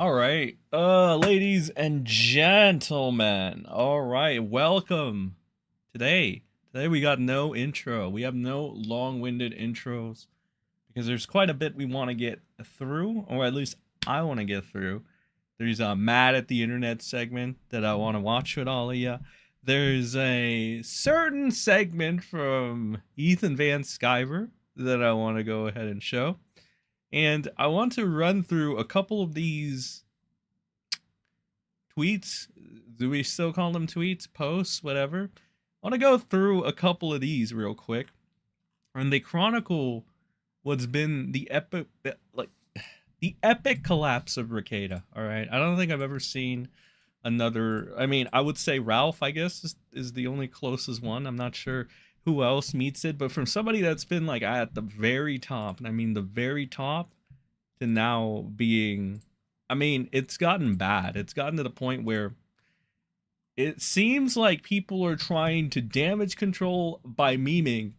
All right, ladies and gentlemen. All right, welcome. Today we got no intro. We have no long-winded intros because there's quite a bit we want to get through, or at least I want to get through. There's a mad at the internet segment that I want to watch with all of you. There's a certain segment from Ethan Van Sciver that I want to go ahead and show. And I want to run through a couple of these tweets. Do we still call them tweets? Posts? Whatever. I want to go through a couple of these real quick. And they chronicle what's been the epic collapse of Rekieta. All right. I don't think I've ever seen another. I mean, I would say Ralph, I guess, is the only closest one. I'm not sure who else meets it, but from somebody that's been like at the very top, and I mean the very top, to now being, I mean, it's gotten bad. It's gotten to the point where it seems like people are trying to damage control by memeing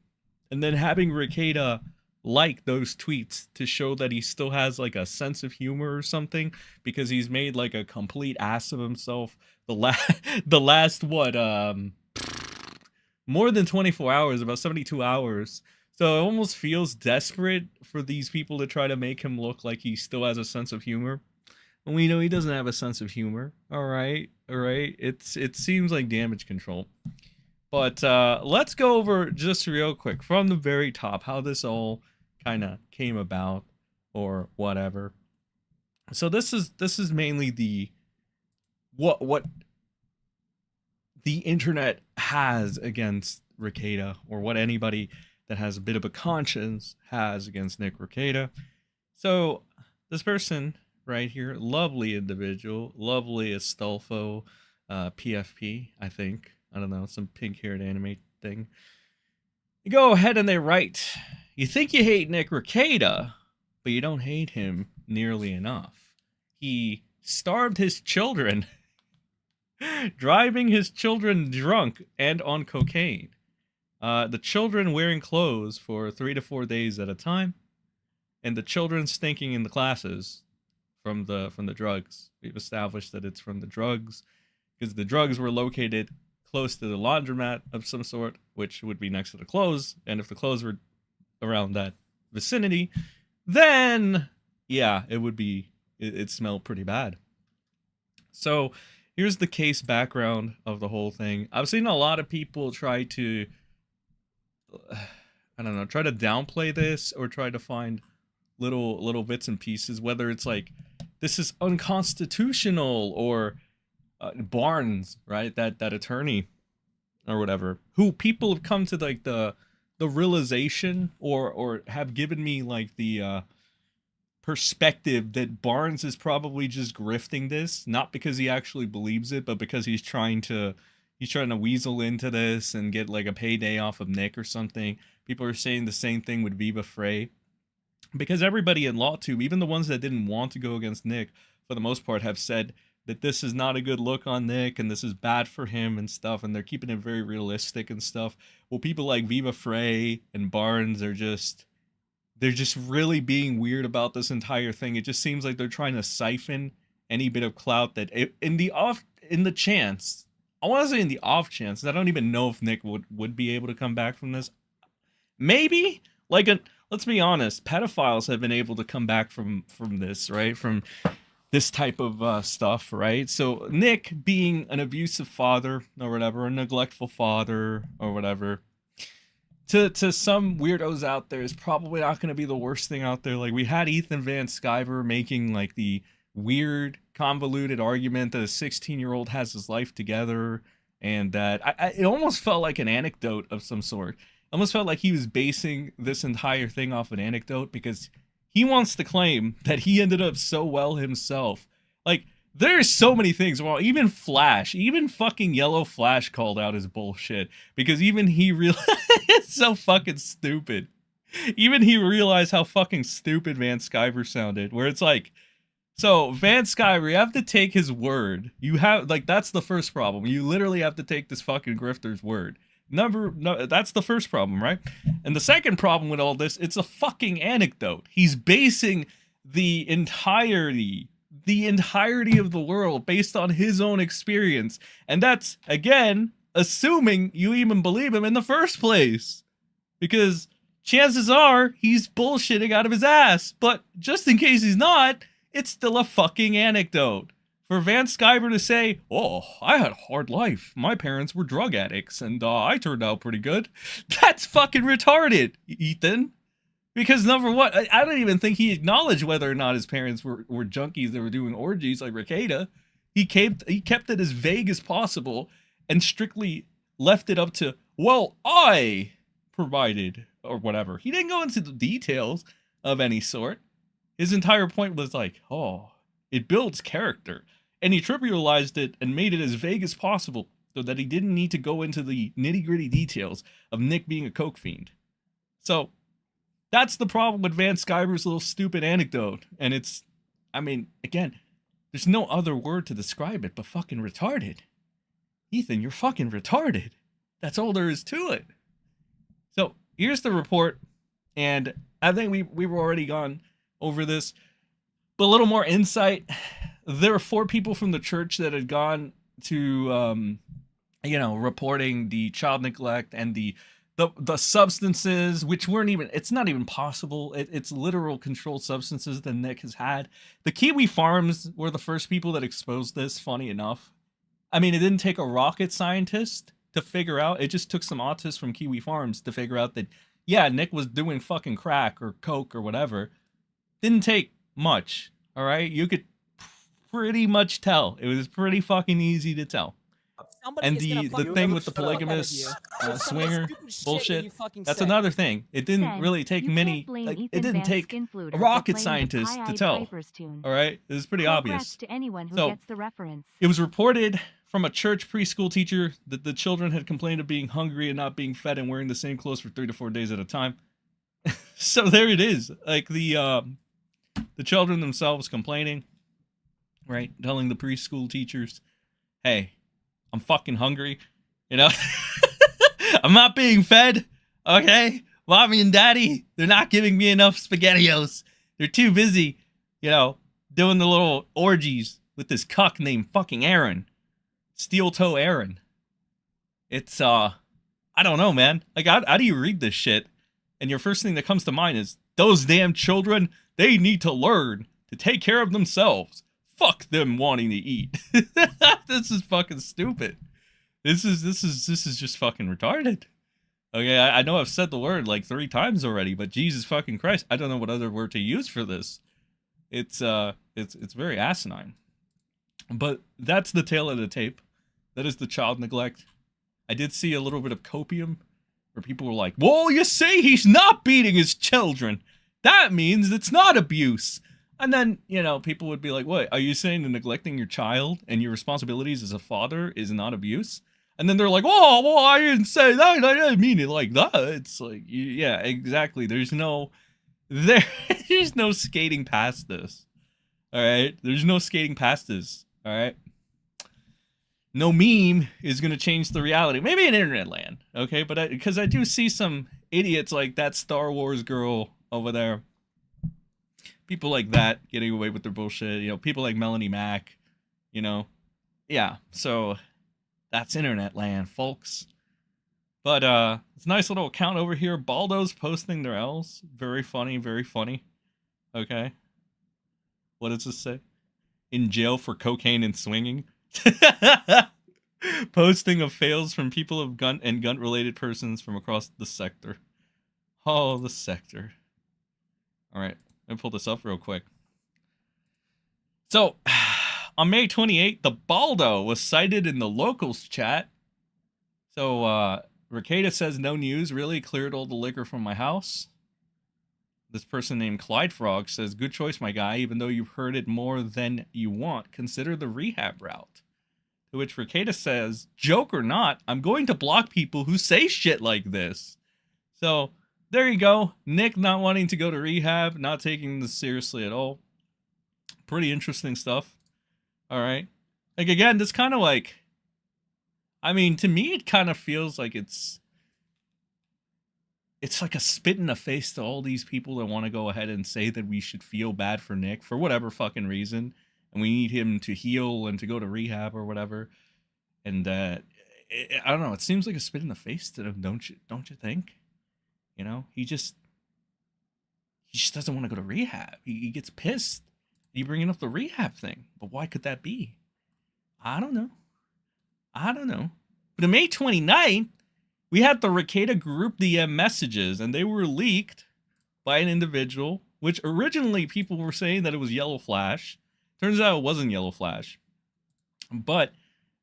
and then having Rekieta like those tweets to show that he still has like a sense of humor or something, because he's made like a complete ass of himself the last what more than 24 hours, about 72 hours. So it almost feels desperate for these people to try to make him look like he still has a sense of humor. And we know he doesn't have a sense of humor. All right. It seems like damage control. But let's go over just real quick from the very top how this all kind of came about or whatever. So this is mainly the what the internet has against Rekieta, or what anybody that has a bit of a conscience has against Nick Rekieta. So this person right here, lovely individual, lovely Astolfo, PFP, I think. I don't know, some pink-haired anime thing. You go ahead and they write, you think you hate Nick Rekieta, but you don't hate him nearly enough. He starved his children, driving his children drunk and on cocaine. The children wearing clothes for 3 to 4 days at a time, and the children stinking in the classes from the drugs. We've established that it's from the drugs because the drugs were located close to the laundromat of some sort, which would be next to the clothes, and if the clothes were around that vicinity, then yeah, it smelled pretty bad. So here's the case background of the whole thing. I've seen a lot of people try to, I don't know, try to downplay this or try to find little bits and pieces, whether it's like this is unconstitutional or Barnes, right? That attorney or whatever, who people have come to like the realization or have given me like the perspective that Barnes is probably just grifting this, not because he actually believes it, but because he's trying to weasel into this and get like a payday off of Nick or something. People are saying the same thing with Viva Frey, because everybody in LawTube, even the ones that didn't want to go against Nick, for the most part, have said that this is not a good look on Nick and this is bad for him and stuff, and they're keeping it very realistic and stuff. Well, people like Viva Frey and Barnes are they're just really being weird about this entire thing. It just seems like they're trying to siphon any bit of clout that in the off chance, I want to say in the off chance, I don't even know if Nick would be able to come back from this. Maybe, like, let's be honest, pedophiles have been able to come back from this, right? From this type of stuff, right? So Nick being an abusive father or whatever, a neglectful father or whatever, to some weirdos out there is probably not going to be the worst thing out there. Like, we had Ethan Van Sciver making like the weird, convoluted argument that a 16-year-old has his life together, and that it almost felt like an anecdote of some sort. Almost felt like he was basing this entire thing off an anecdote, because he wants to claim that he ended up so well himself. Like, there's so many things. Well, even Flash, even fucking Yellow Flash called out his bullshit, because even he realized it's so fucking stupid. Even he realized how fucking stupid Van Sciver sounded, where it's like, so Van Sciver, you have to take his word. You have, like, that's the first problem. You literally have to take this fucking grifter's word. No, that's the first problem, right? And the second problem with all this, it's a fucking anecdote. He's basing the entirety, the entirety of the world based on his own experience. And that's, again, assuming you even believe him in the first place. Because chances are he's bullshitting out of his ass. But just in case he's not, it's still a fucking anecdote. For Vance Sciver to say, oh, I had a hard life. My parents were drug addicts, and I turned out pretty good. That's fucking retarded, Ethan. Because number one, I don't even think he acknowledged whether or not his parents were junkies that were doing orgies like Rekieta. He kept it as vague as possible and strictly left it up to, well, I provided or whatever. He didn't go into the details of any sort. His entire point was like, oh, it builds character. And he trivialized it and made it as vague as possible so that he didn't need to go into the nitty-gritty details of Nick being a coke fiend. So that's the problem with Vance Sciver's little stupid anecdote. And it's, I mean, again, there's no other word to describe it but fucking retarded. Ethan, you're fucking retarded. That's all there is to it. So here's the report. And I think we've already gone over this. But a little more insight. There were 4 people from the church that had gone to, reporting the child neglect and the substances, which weren't even, it's not even possible. It's literal controlled substances that Nick has had. The Kiwi Farms were the first people that exposed this, funny enough. I mean, it didn't take a rocket scientist to figure out. It just took some autists from Kiwi Farms to figure out that, yeah, Nick was doing fucking crack or coke or whatever. Didn't take much, all right? You could pretty much tell. It was pretty fucking easy to tell. Somebody and the thing with the polygamous swinger bullshit, that's another thing. It didn't really take many, it didn't take a rocket scientist to tell. All right, it was pretty obvious. So it was reported from a church preschool teacher that the children had complained of being hungry and not being fed and wearing the same clothes for 3 to 4 days at a time. So there it is, like the children themselves complaining, right? Telling the preschool teachers, hey, I'm fucking hungry, you know? I'm not being fed, okay? Mommy and daddy, they're not giving me enough SpaghettiOs. They're too busy, doing the little orgies with this cuck named fucking Aaron. Steel Toe Aaron. It's, I don't know, man. Like, how do you read this shit? And your first thing that comes to mind is, those damn children, they need to learn to take care of themselves. Fuck them wanting to eat. This is fucking stupid. This is just fucking retarded. Okay, I know I've said the word like 3 times already, but Jesus fucking Christ, I don't know what other word to use for this. It's very asinine. But that's the tail of the tape. That is the child neglect. I did see a little bit of copium where people were like, "Well, you see, he's not beating his children. That means it's not abuse." And then, people would be like, what, are you saying that neglecting your child and your responsibilities as a father is not abuse? And then they're like, oh, well, I didn't say that. I didn't mean it like that. It's like, yeah, exactly. There's no skating past this. All right? There's no skating past this. All right? No meme is going to change the reality. Maybe in internet land, okay? But because I do see some idiots like that Star Wars girl over there. People like that getting away with their bullshit, people like Melanie Mack, yeah, so that's internet land, folks. But it's a nice little account over here. Baldo's posting their L's. Very funny, very funny. Okay. What does this say? In jail for cocaine and swinging. Posting of fails from people of gun and gun-related persons from across the sector. Oh, the sector. All right. Let me pull this up real quick. So, on May 28th, the Baldo was cited in the locals chat. So, Rekieta says, no news, really cleared all the liquor from my house. This person named Clyde Frog says, good choice, my guy, even though you've heard it more than you want, consider the rehab route. To which Rekieta says, joke or not, I'm going to block people who say shit like this. So, there you go. Nick not wanting to go to rehab, not taking this seriously at all. Pretty interesting stuff. All right. Like, again, this kind of like, I mean, to me, it kind of feels like it's like a spit in the face to all these people that want to go ahead and say that we should feel bad for Nick for whatever fucking reason. and we need him to heal and to go to rehab or whatever. And I don't know. It seems like a spit in the face to him, don't you think? You know, he just doesn't want to go to rehab. He gets pissed. You bringing up the rehab thing, but why could that be? I don't know. But on May 29th, we had the Rekieta group DM messages, and they were leaked by an individual, which originally people were saying that it was Yellow Flash. Turns out it wasn't Yellow Flash. But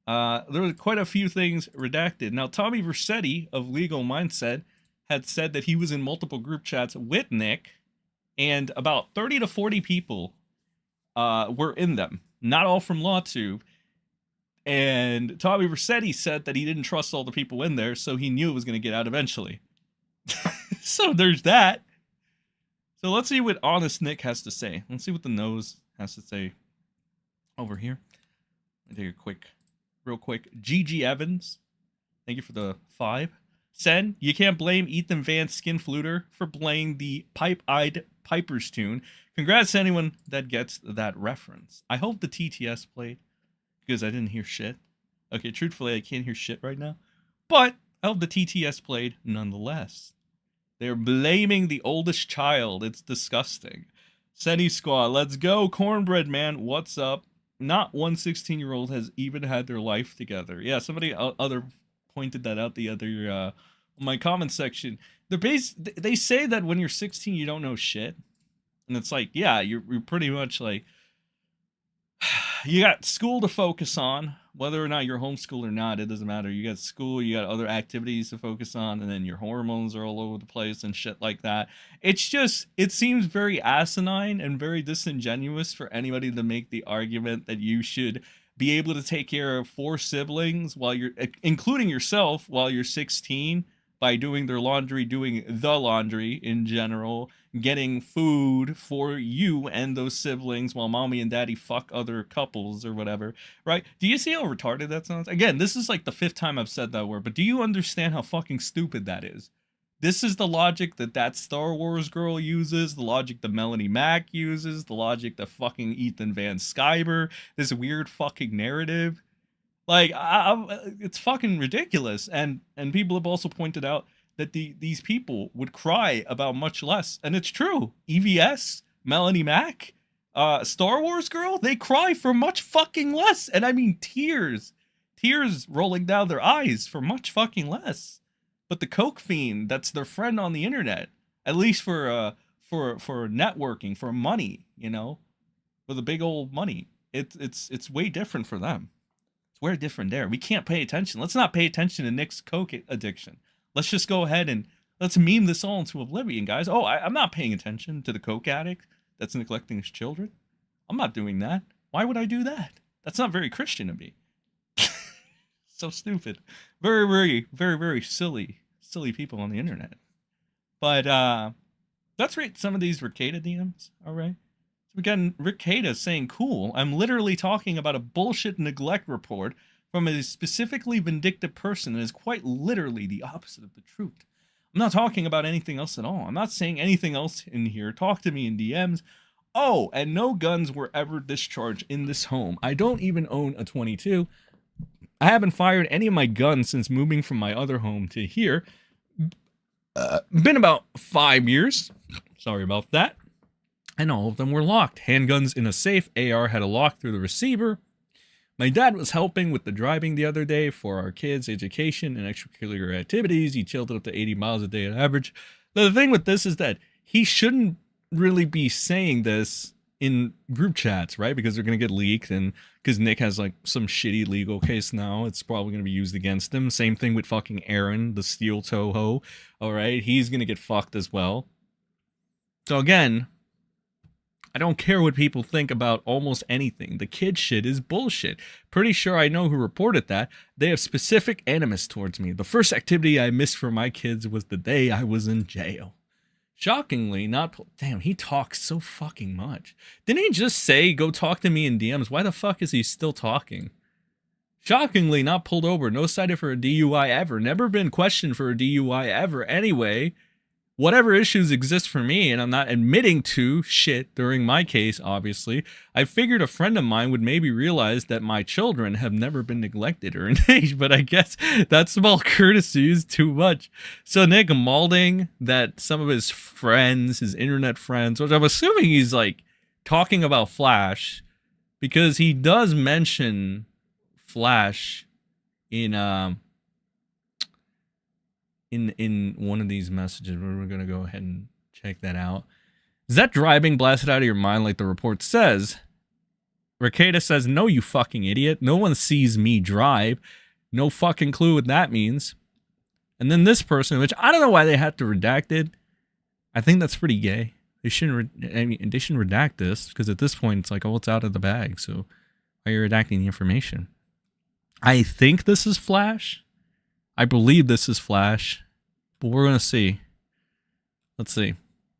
there were quite a few things redacted. Now, Tommy Vercetti of Legal Mindset had said that he was in multiple group chats with Nick, and about 30 to 40 people were in them. Not all from LawTube. And Tommy Vercetti said that he didn't trust all the people in there, so he knew it was going to get out eventually. So there's that. So let's see what Honest Nick has to say. Let's see what the nose has to say over here. Let me take a real quick. GG Evans, thank you for the 5. Sen, you can't blame Ethan Van Skinfluter for playing the Pipe-Eyed Piper's tune. Congrats to anyone that gets that reference. I hope the TTS played, because I didn't hear shit. Okay, truthfully, I can't hear shit right now. But I hope the TTS played nonetheless. They're blaming the oldest child. It's disgusting. Senny Squad, let's go. Cornbread Man, what's up? Not one 16-year-old has even had their life together. Yeah, somebody other pointed that out the other my comment section. They say that when you're 16, you don't know shit. And it's like, yeah, you're pretty much like, you got school to focus on, whether or not you're homeschooled or not, it doesn't matter. You got school, you got other activities to focus on, and then your hormones are all over the place and shit like that. It's just, it seems very asinine and very disingenuous for anybody to make the argument that you should be able to take care of 4 siblings while you're, including yourself, while you're 16, by doing their laundry, doing the laundry in general, getting food for you and those siblings while mommy and daddy fuck other couples or whatever, right? Do you see how retarded that sounds? Again, this is like the 5th time I've said that word, but do you understand how fucking stupid that is? This is the logic that Star Wars girl uses, the logic that Melanie Mack uses, the logic that fucking Ethan Van Sciver, this weird fucking narrative. Like, it's fucking ridiculous. And people have also pointed out that these people would cry about much less. And it's true. EVS, Melanie Mack, Star Wars girl, they cry for much fucking less. And I mean tears rolling down their eyes for much fucking less. But the coke fiend, that's their friend on the internet, at least for networking, for money, you know, for the big old money, it's way different for them. We're different there. We can't pay attention. Let's not pay attention to Nick's coke addiction. Let's just go ahead and let's meme this all into oblivion, guys. Oh, I'm not paying attention to the coke addict that's neglecting his children. I'm not doing that. Why would I do that? That's not very Christian of me. So stupid. Very, very, very, very silly people on the internet. But let's rate some of these Rekieta DMs, all right? We got Rekieta saying, cool, I'm literally talking about a bullshit neglect report from a specifically vindictive person that is quite literally the opposite of the truth. I'm not talking about anything else at all. I'm not saying anything else in here. Talk to me in DMs. Oh, and no guns were ever discharged in this home. I don't even own a 22. I haven't fired any of my guns since moving from my other home to here. Been about 5 years. Sorry about that. And all of them were locked. Handguns in a safe. AR had a lock through the receiver. My dad was helping with the driving the other day for our kids' education and extracurricular activities. He chilled it up to 80 miles a day on average. Now, the thing with this is that he shouldn't really be saying this in group chats, right? Because they're going to get leaked, and because Nick has like some shitty legal case now, it's probably going to be used against him. Same thing with fucking Aaron, the steel toe ho. All right, he's going to get fucked as well. So again, I don't care what people think about almost anything. The kid shit is bullshit. Pretty sure I know who reported that. They have specific animus towards me. The first activity I missed for my kids was the day I was in jail. Shockingly, not... Damn, he talks so fucking much. Didn't he just say, go talk to me in DMs? Why the fuck is he still talking? Shockingly, not pulled over. No cited for a DUI ever. Never been questioned for a DUI ever. Anyway, whatever issues exist for me, and I'm not admitting to shit during my case, obviously, I figured a friend of mine would maybe realize that my children have never been neglected or engaged, but I guess that small courtesy is too much. So Nick mauling that some of his friends, his internet friends, which I'm assuming he's like talking about Flash, because he does mention Flash in one of these messages. We're gonna go ahead and check that out. Is that driving blasted out of your mind like the report says? Rekieta says, no, you fucking idiot. No one sees me drive. No fucking clue what that means. And then this person, which I don't know why they had to redact it. I think that's pretty gay. They shouldn't redact this, because at this point it's like, oh, it's out of the bag. So why are you redacting the information? I think this is Flash. I believe this is Flash, but we're gonna see. Let's see.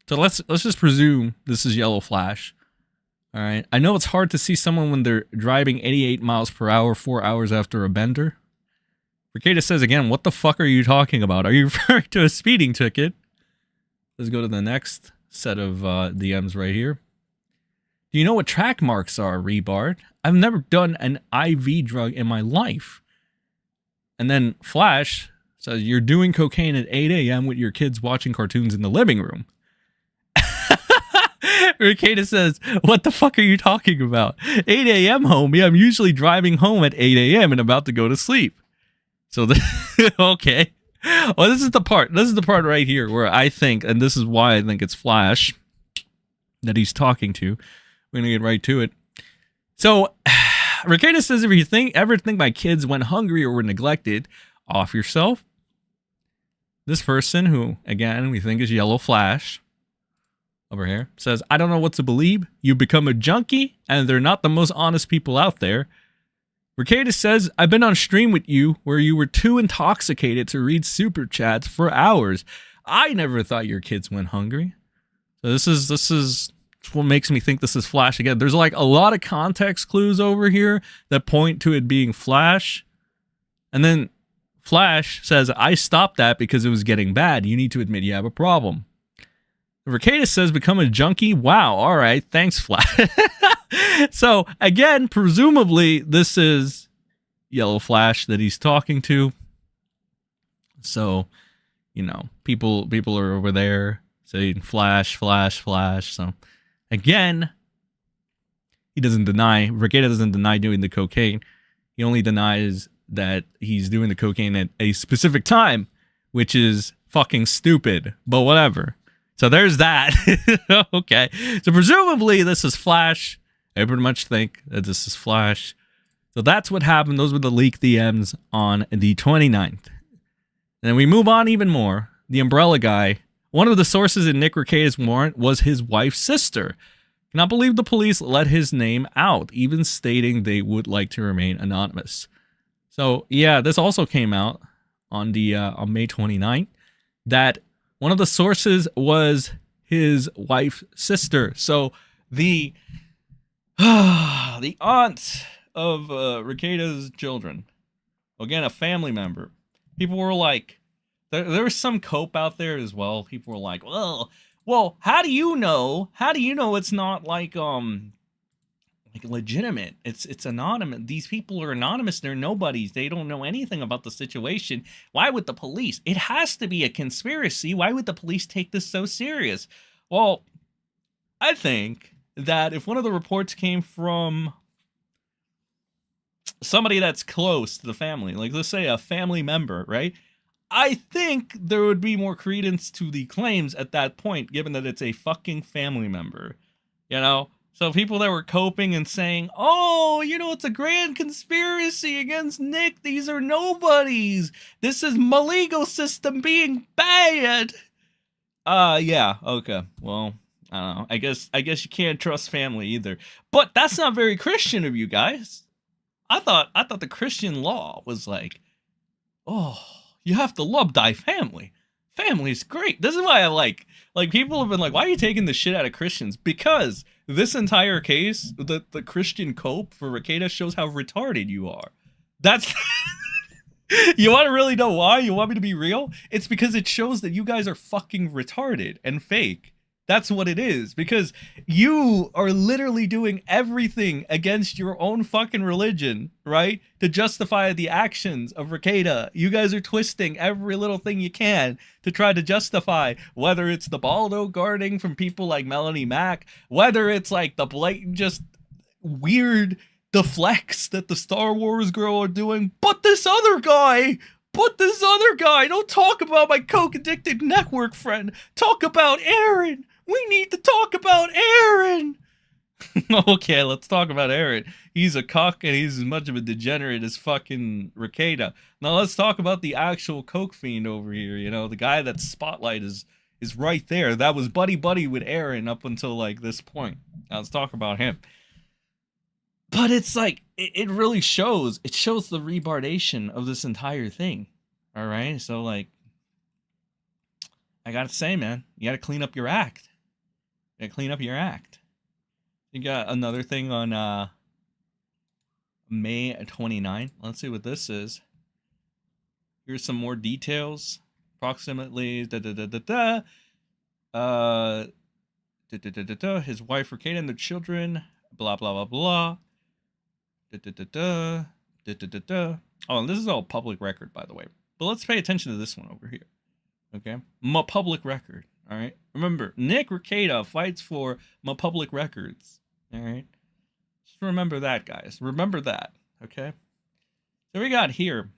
So let's just presume this is Yellow Flash. All right. I know it's hard to see someone when they're driving 88 miles per hour 4 hours after a bender. Rekieta says again, what the fuck are you talking about? Are you referring to a speeding ticket? Let's go to the next set of DMs right here. Do you know what track marks are, Rebard? I've never done an IV drug in my life. And then Flash says, you're doing cocaine at 8 a.m. with your kids watching cartoons in the living room. Rekieta says, what the fuck are you talking about? 8 a.m., homie. I'm usually driving home at 8 a.m. and about to go to sleep. So, okay. Well, this is the part right here where I think, and this is why I think it's Flash that he's talking to. We're going to get right to it. So, Rekieta says, if you ever think my kids went hungry or were neglected, off yourself. This person, who, again, we think is Yellow Flash, over here, says, I don't know what to believe. You become a junkie, and they're not the most honest people out there. Rekieta says, I've been on stream with you where you were too intoxicated to read super chats for hours. I never thought your kids went hungry. So this is what makes me think this is Flash again. There's like a lot of context clues over here that point to it being Flash. And then Flash says, I stopped that because it was getting bad. You need to admit you have a problem. Rekieta says, become a junkie. Wow. All right. Thanks, Flash. So, again, presumably, this is Yellow Flash that he's talking to. So, you know, people are over there saying Flash, Flash, Flash. So, again, Rekieta doesn't deny doing the cocaine. He only denies that he's doing the cocaine at a specific time, which is fucking stupid, but whatever. So there's that. Okay. So presumably this is Flash. I pretty much think that this is Flash. So that's what happened. Those were the leaked DMs on the 29th. And then we move on even more. The umbrella guy. One of the sources in Nick Rekieta's warrant was his wife's sister. Cannot believe the police let his name out, even stating they would like to remain anonymous. So yeah, this also came out on the on May 29th that one of the sources was his wife's sister. So the aunt of Rekieta's children, again, a family member. People were like, there was some cope out there as well. People were like, well, how do you know? How do you know it's not like legitimate? It's anonymous. These people are anonymous. They're nobodies. They don't know anything about the situation. Why would the police? It has to be a conspiracy. Why would the police take this so serious? Well, I think that if one of the reports came from somebody that's close to the family, like let's say a family member, right? I think there would be more credence to the claims at that point, given that it's a fucking family member, you know? So people that were coping and saying, oh, you know, it's a grand conspiracy against Nick. These are nobodies. This is my legal system being bad. Yeah, okay. Well, I don't know. I guess you can't trust family either. But that's not very Christian of you guys. I thought the Christian law was like, oh, you have to love thy family. Family's great. This is why I like people have been like, why are you taking the shit out of Christians? Because this entire case, the Christian cope for Rekieta shows how retarded you are. That's You want to really know why? You want me to be real? It's because it shows that you guys are fucking retarded and fake. That's what it is. Because you are literally doing everything against your own fucking religion, right? To justify the actions of Rekieta. You guys are twisting every little thing you can to try to justify whether it's the Baldo guarding from people like Melanie Mack, whether it's like the blatant just weird deflects that the Star Wars girl are doing. But this other guy, don't talk about my coke addicted network friend. Talk about Aaron. We need to talk about Aaron. Okay, let's talk about Aaron. He's a cuck and he's as much of a degenerate as fucking Rekieta. Now let's talk about the actual coke fiend over here. You know, the guy that spotlight is right there. That was buddy with Aaron up until like this point. Now let's talk about him. But it's like, it really shows. It shows the rebardation of this entire thing. All right? So, like, I gotta say, man, you gotta clean up your act. You gotta clean up your act. You got another thing on May 29th. Let's see what this is. Here's some more details. Approximately, his wife, Rekieta, and their children, blah, blah, blah, blah. Oh, and this is all public record, by the way. But let's pay attention to this one over here. Okay? My public record. All right? Remember, Nick Rekieta fights for my public records. All right? Just remember that, guys. Remember that. Okay? So we got here.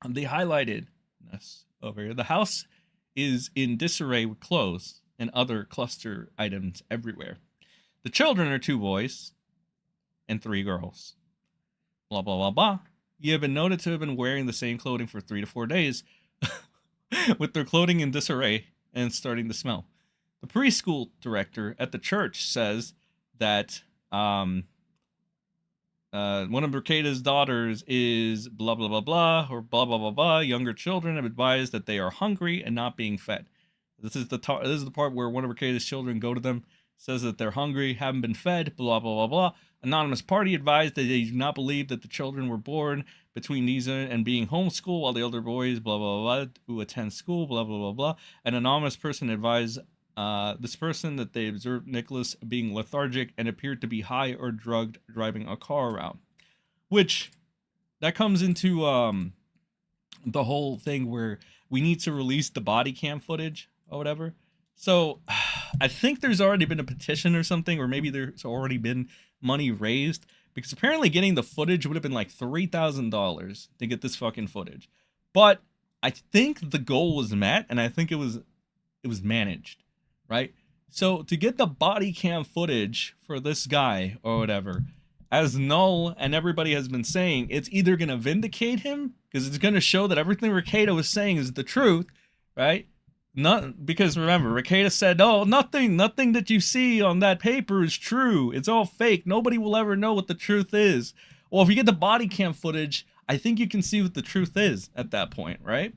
They highlighted this over here. The house is in disarray with clothes and other cluster items everywhere. The children are 2 boys and 3 girls. Blah, blah, blah, blah. You have been noted to have been wearing the same clothing for 3 to 4 days, with their clothing in disarray and starting to smell. The preschool director at the church says that one of Rekieta's daughters is blah, blah, blah, blah, or blah, blah, blah, blah. Younger children have advised that they are hungry and not being fed. This is the part where one of Rekieta's children go to them, says that they're hungry, haven't been fed, blah, blah, blah, blah. Anonymous party advised that they do not believe that the children were born between these and being homeschooled, while the older boys, blah, blah, blah, who attend school, blah, blah, blah, blah. An anonymous person advised this person that they observed Nicholas being lethargic and appeared to be high or drugged driving a car around. Which, that comes into the whole thing where we need to release the body cam footage or whatever. So, I think there's already been a petition or something, or maybe there's already been money raised, because apparently getting the footage would have been like $3,000 to get this fucking footage. But I think the goal was met, and I think it was managed, right? So to get the body cam footage for this guy or whatever, as Null and everybody has been saying, it's either going to vindicate him, because it's going to show that everything Rekieta was saying is the truth, right? Not because remember, Rekieta said, "Oh, nothing that you see on that paper is true. It's all fake. Nobody will ever know what the truth is." Well, if you get the body cam footage, I think you can see what the truth is at that point, right?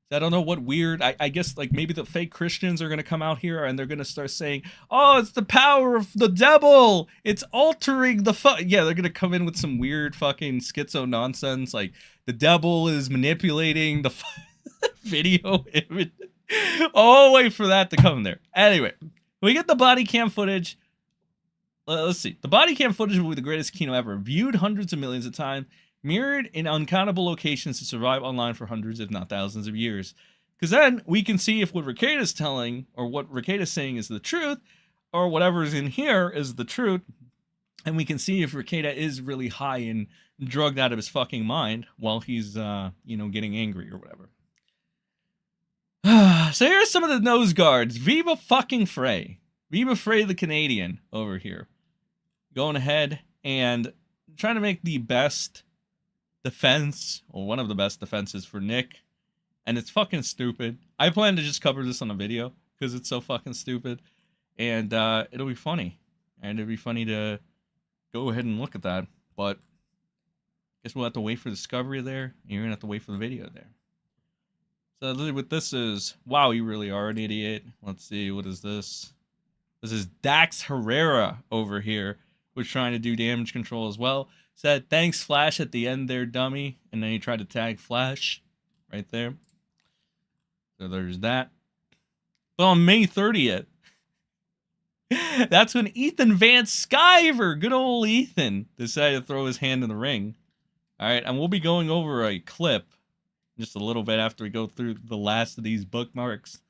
I don't know what weird. I guess like maybe the fake Christians are gonna come out here and they're gonna start saying, "Oh, it's the power of the devil. It's altering the yeah." They're gonna come in with some weird fucking schizo nonsense, like the devil is manipulating the video image. Oh, wait for that to come there. Anyway, we get the body cam footage. Let's see. The body cam footage will be the greatest kino ever. Viewed hundreds of millions of times. Mirrored in uncountable locations to survive online for hundreds, if not thousands of years. Because then we can see if what Rekieta's telling, or what Rekieta's saying is the truth, or whatever is in here is the truth. And we can see if Rekieta is really high and drugged out of his fucking mind while he's, getting angry or whatever. So here's some of the nose guards. Viva fucking Frey. Viva Frey the Canadian over here. Going ahead and trying to make the best defense, or one of the best defenses for Nick. And it's fucking stupid. I plan to just cover this on a video because it's so fucking stupid. And it'll be funny. And it'll be funny to go ahead and look at that. But I guess we'll have to wait for Discovery there. And you're going to have to wait for the video there. So what this is, wow, you really are an idiot. Let's see, what is this? This is Dax Herrera over here was trying to do damage control as well. Said, thanks, Flash, at the end there, dummy. And then he tried to tag Flash right there. So there's that. But on May 30th, that's when Ethan Van Sciver, good old Ethan, decided to throw his hand in the ring. All right, and we'll be going over a clip just a little bit after we go through the last of these bookmarks.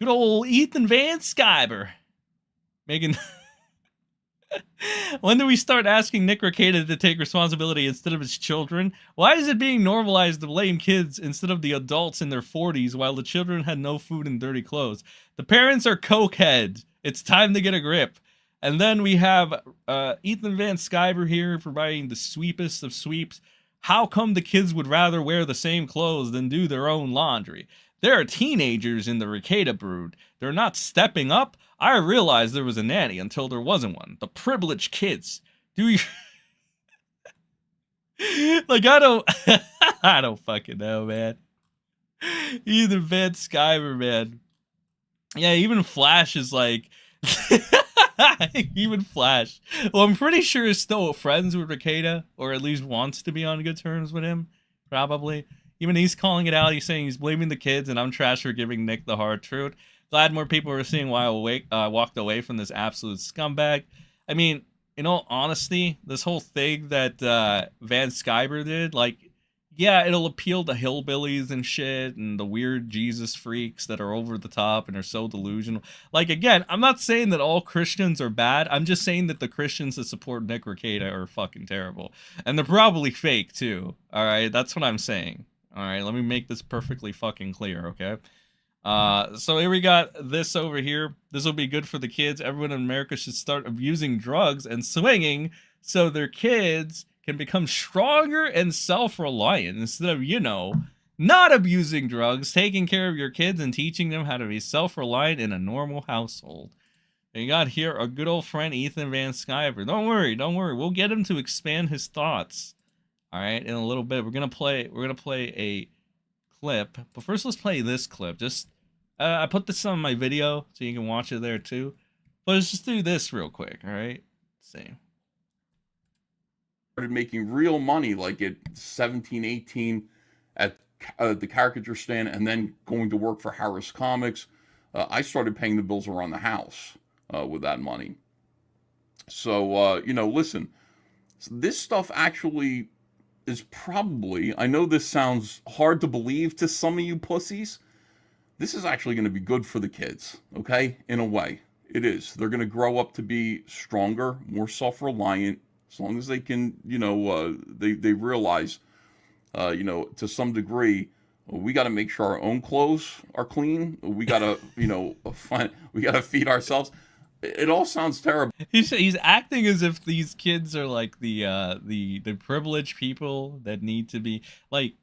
Good old Ethan Van Sciver. Making... When do we start asking Nick Rekieta to take responsibility instead of his children? Why is it being normalized to blame kids instead of the adults in their 40s while the children had no food and dirty clothes? The parents are cokeheads. It's time to get a grip. And then we have Ethan Van Sciver here providing the sweepest of sweeps. How come the kids would rather wear the same clothes than do their own laundry? There are teenagers in the Rekieta brood. They're not stepping up. I realized there was a nanny until there wasn't one. The privileged kids. Do you... Like, I don't fucking know, man. Even Van Sciver, man. Yeah, even Flash is like... Even Flash. Well, I'm pretty sure is still friends with Rekieta, or at least wants to be on good terms with him. Probably. Even he's calling it out. He's saying he's blaming the kids, and I'm trash for giving Nick the hard truth. Glad more people are seeing why I walked away from this absolute scumbag. I mean, in all honesty, this whole thing that Van Sciver did, like, yeah, it'll appeal to hillbillies and shit and the weird Jesus freaks that are over the top and are so delusional. Like, again, I'm not saying that all Christians are bad. I'm just saying that the Christians that support Nick Rekieta are fucking terrible. And they're probably fake, too. All right? That's what I'm saying. All right? Let me make this perfectly fucking clear, okay? So here we got this over here. This will be good for the kids. Everyone in America should start abusing drugs and swinging so their kids can become stronger and self-reliant instead of, you know, not abusing drugs, taking care of your kids and teaching them how to be self-reliant in a normal household. And you got here our good old friend Ethan Van Sciver. Don't worry. We'll get him to expand his thoughts. All right, in a little bit. We're gonna play a clip, but first let's play this clip. Just I put this on my video so you can watch it there too, but let's just do this real quick. All right, let's see. Started making real money like at 17, 18 at the caricature stand, and then going to work for Harris Comics. I started paying the bills around the house with that money. So you know, listen, this stuff actually is probably, I know this sounds hard to believe to some of you pussies, this is actually going to be good for the kids, okay? In a way, it is. They're going to grow up to be stronger, more self-reliant, as long as they can, you know, they realize, you know, to some degree, we got to make sure our own clothes are clean. We got to, you know, we got to feed ourselves. It all sounds terrible. He's acting as if these kids are like the privileged people that need to be, like,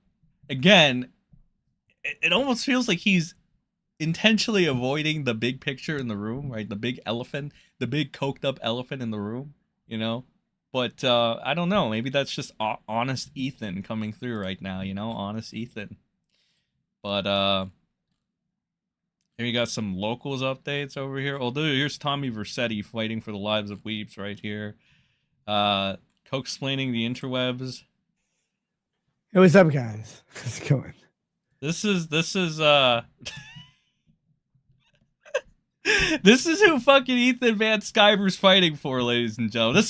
again, it almost feels like he's intentionally avoiding the big picture in the room, right? The big elephant, the big coked up elephant in the room, you know? But I don't know, maybe that's just honest Ethan coming through right now, you know? Honest Ethan. But here you got some locals updates over here. Although here's Tommy Vercetti fighting for the lives of weebs right here. Coke-splaining the interwebs. Hey, what's up, guys? How's it going? This is this is who fucking Ethan Van Sciver's fighting for, ladies and gentlemen.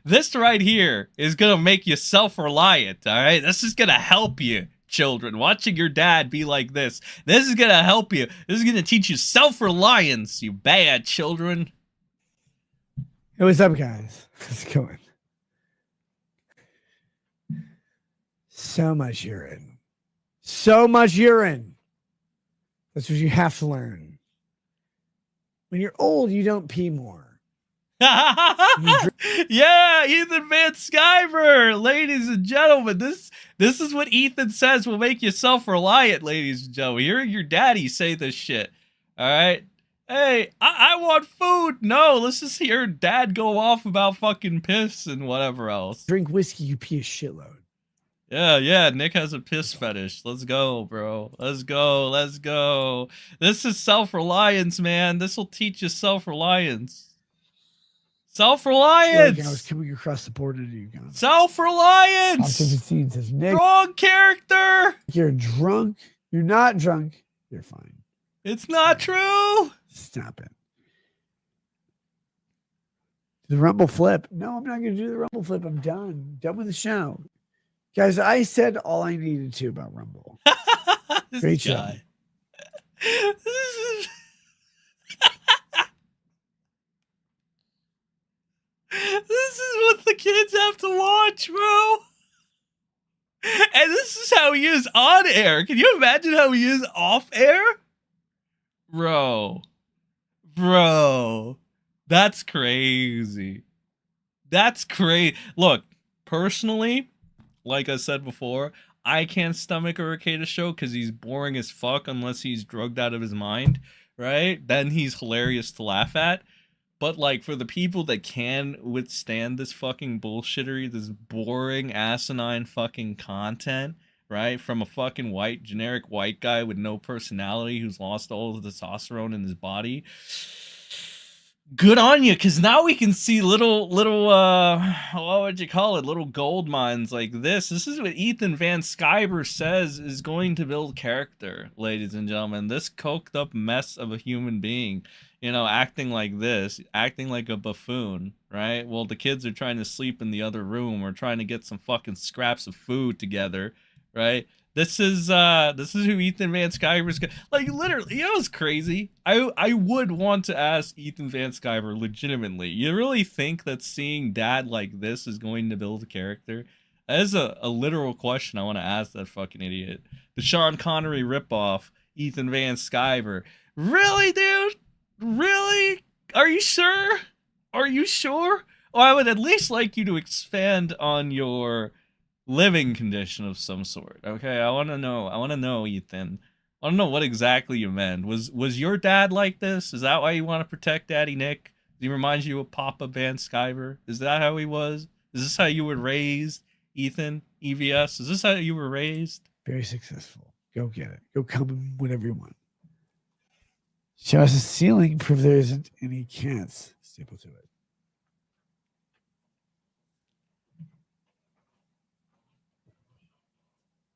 This right here is gonna make you self-reliant, all right? This is gonna help you, children. Watching your dad be like this is gonna help you. This is gonna teach you self-reliance, you bad children. Hey, what's up, guys? How's it going? So much urine. So much urine. That's what you have to learn. When you're old, you don't pee more. Yeah, Ethan Van Sciver, ladies and gentlemen. This is what Ethan says will make you self-reliant, ladies and gentlemen. Hearing your daddy say this shit. All right. Hey, I want food. No, let's just hear dad go off about fucking piss and whatever else. Drink whiskey, you pee a shitload. Yeah, Nick has a piss fetish. Let's go, bro. Let's go. This is self-reliance, man. This will teach you self-reliance. Like I was Self-reliance. coming across the border to Uganda. Off Self-reliance. to the scene says, Nick, Strong character. you're drunk. You're not drunk. You're fine. It's not true. Stop it. The Rumble flip. No, I'm not going to do the Rumble flip. I'm done. Done with the show. Guys, I said all I needed to about Rumble. This Great show. guy. This is what the kids have to watch, bro. And this is how he is on air. Can you imagine how he is off air? Bro. That's crazy. That's crazy. Look, personally, like I said before, I can't stomach a Rekieta show because he's boring as fuck unless he's drugged out of his mind, right? Then he's hilarious to laugh at. But, like, for the people that can withstand this fucking bullshittery, this boring, asinine fucking content, right? From a fucking generic white guy with no personality who's lost all of the testosterone in his body. Good on you, because now we can see little, what would you call it? Little gold mines like this. This is what Ethan Van Sciver says is going to build character, ladies and gentlemen. This coked up mess of a human being, acting like this, acting like a buffoon, right? Well, the kids are trying to sleep in the other room or trying to get some fucking scraps of food together, right? This is who Ethan Van Sciver's like. Literally, what's crazy? I would want to ask Ethan Van Sciver legitimately. You really think that seeing dad like this is going to build a character? That is a literal question I want to ask that fucking idiot. The Sean Connery ripoff, Ethan Van Sciver. Really, dude? Really? Are you sure? Are you sure? Well, I would at least like you to expand on your living condition of some sort. Okay, I want to know, Ethan. I want to know what exactly you meant. Was your dad like this? Is that why you want to protect Daddy Nick? Does he remind you of Papa Van Sciver? Is that how he was? Is this how you were raised, Ethan? EVS? Is this how you were raised? Very successful. Go get it. Go come whenever you want. Show us a ceiling. Prove there isn't any cats. Staple to it.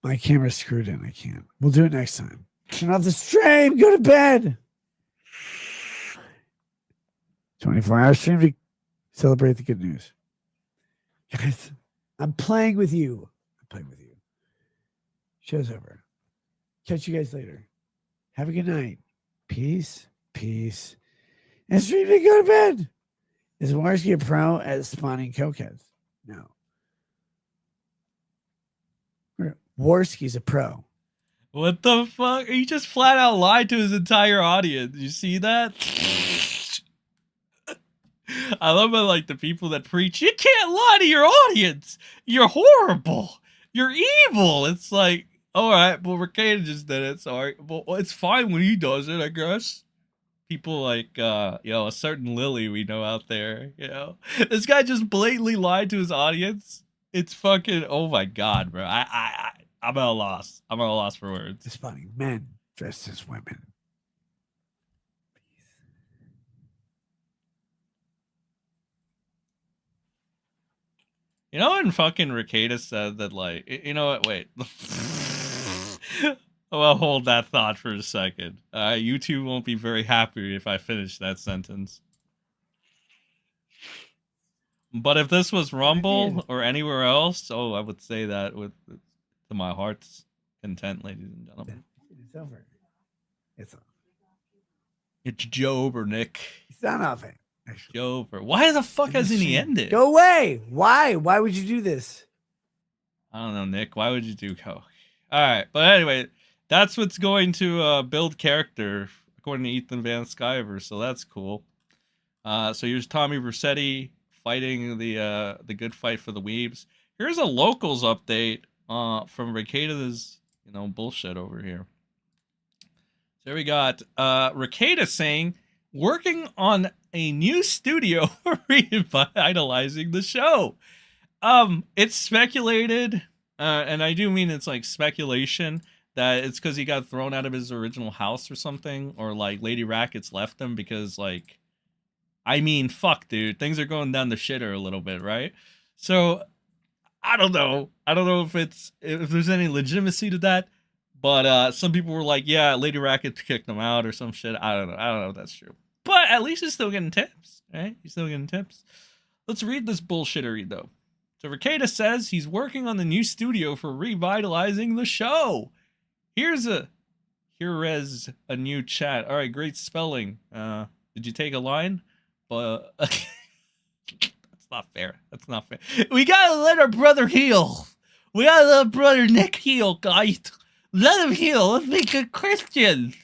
My camera's screwed in. I can't. We'll do it next time. Turn off the stream. Go to bed. 24-hour stream to celebrate the good news. Guys, I'm playing with you. Show's over. Catch you guys later. Have a good night. Peace. And stream to go to bed. Is Warski a pro at spawning cokeheads? No. Warski's a pro. What the fuck? He just flat out lied to his entire audience. You see that? I love how, like, the people that preach, you can't lie to your audience. You're horrible. You're evil. It's like, all right, well, Rekieta just did it. Sorry. Well, it's fine when he does it, I guess. People like, a certain Lily we know out there, This guy just blatantly lied to his audience. It's fucking, oh my God, bro. I'm at a loss. I'm at a loss for words. It's funny. Men dressed as women. When fucking Rekieta said that, like, you know what? Wait. Well, hold that thought for a second. You two won't be very happy if I finish that sentence. But if this was Rumble or anywhere else, I would say that to my heart's content, ladies and gentlemen. It's over. It's off. It's Job or Nick. It's not off it. Job or why the fuck hasn't he ended? Go away. Why? Why would you do this? I don't know, Nick. Why would you do coke? All right, but anyway, that's what's going to build character according to Ethan Van Sciver. So that's cool. So here's Tommy Vercetti fighting the good fight for the weebs. Here's a locals update from Rekieta's bullshit over here. So we got Rekieta saying working on a new studio revitalizing the show. It's speculated, and I do mean it's like speculation that it's because he got thrown out of his original house or something, or like Lady Rackets left him because, like, I mean, fuck, dude. Things are going down the shitter a little bit, right? So I don't know. I don't know if there's any legitimacy to that. But some people were like, yeah, Lady Racket kicked him out or some shit. I don't know. I don't know if that's true. But at least he's still getting tips, right? He's still getting tips. Let's read this bullshittery, though. So Rekieta says he's working on the new studio for revitalizing the show. Here's a new chat. All right, great spelling. Did you take a line? But that's not fair. That's not fair. We gotta let our brother heal. We gotta let our brother Nick heal, guys. Let him heal. Let's be good Christians.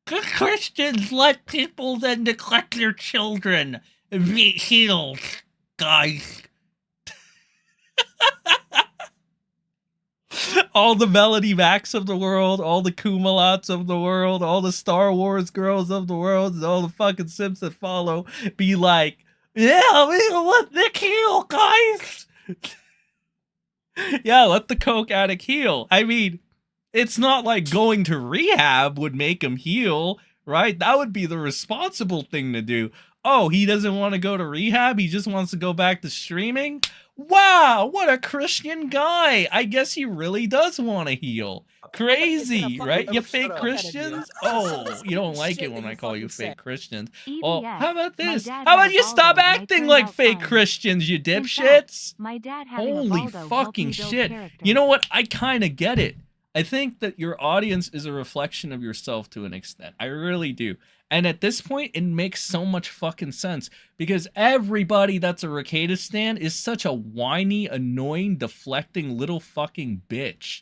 Good Christians let people that neglect their children be healed, guys. All the Melody Macs of the world, all the Kumalots of the world, all the Star Wars girls of the world, and all the fucking Sims that follow be like, yeah, we let Nick heal, guys. Yeah, let the coke addict heal. I mean, it's not like going to rehab would make him heal, right? That would be the responsible thing to do. Oh, he doesn't want to go to rehab? He just wants to go back to streaming? Wow, what a Christian guy. I guess he really does want to heal. Crazy, right? You fake Christians? Oh, you don't like it when I call you fake Christians. Well, how about this? How about you stop acting like fake Christians, you dipshits? My dad Holy fucking shit. You know what? I kind of get it. I think that your audience is a reflection of yourself to an extent. I really do. And at this point, it makes so much fucking sense because everybody that's a Rekieta stan is such a whiny, annoying, deflecting little fucking bitch.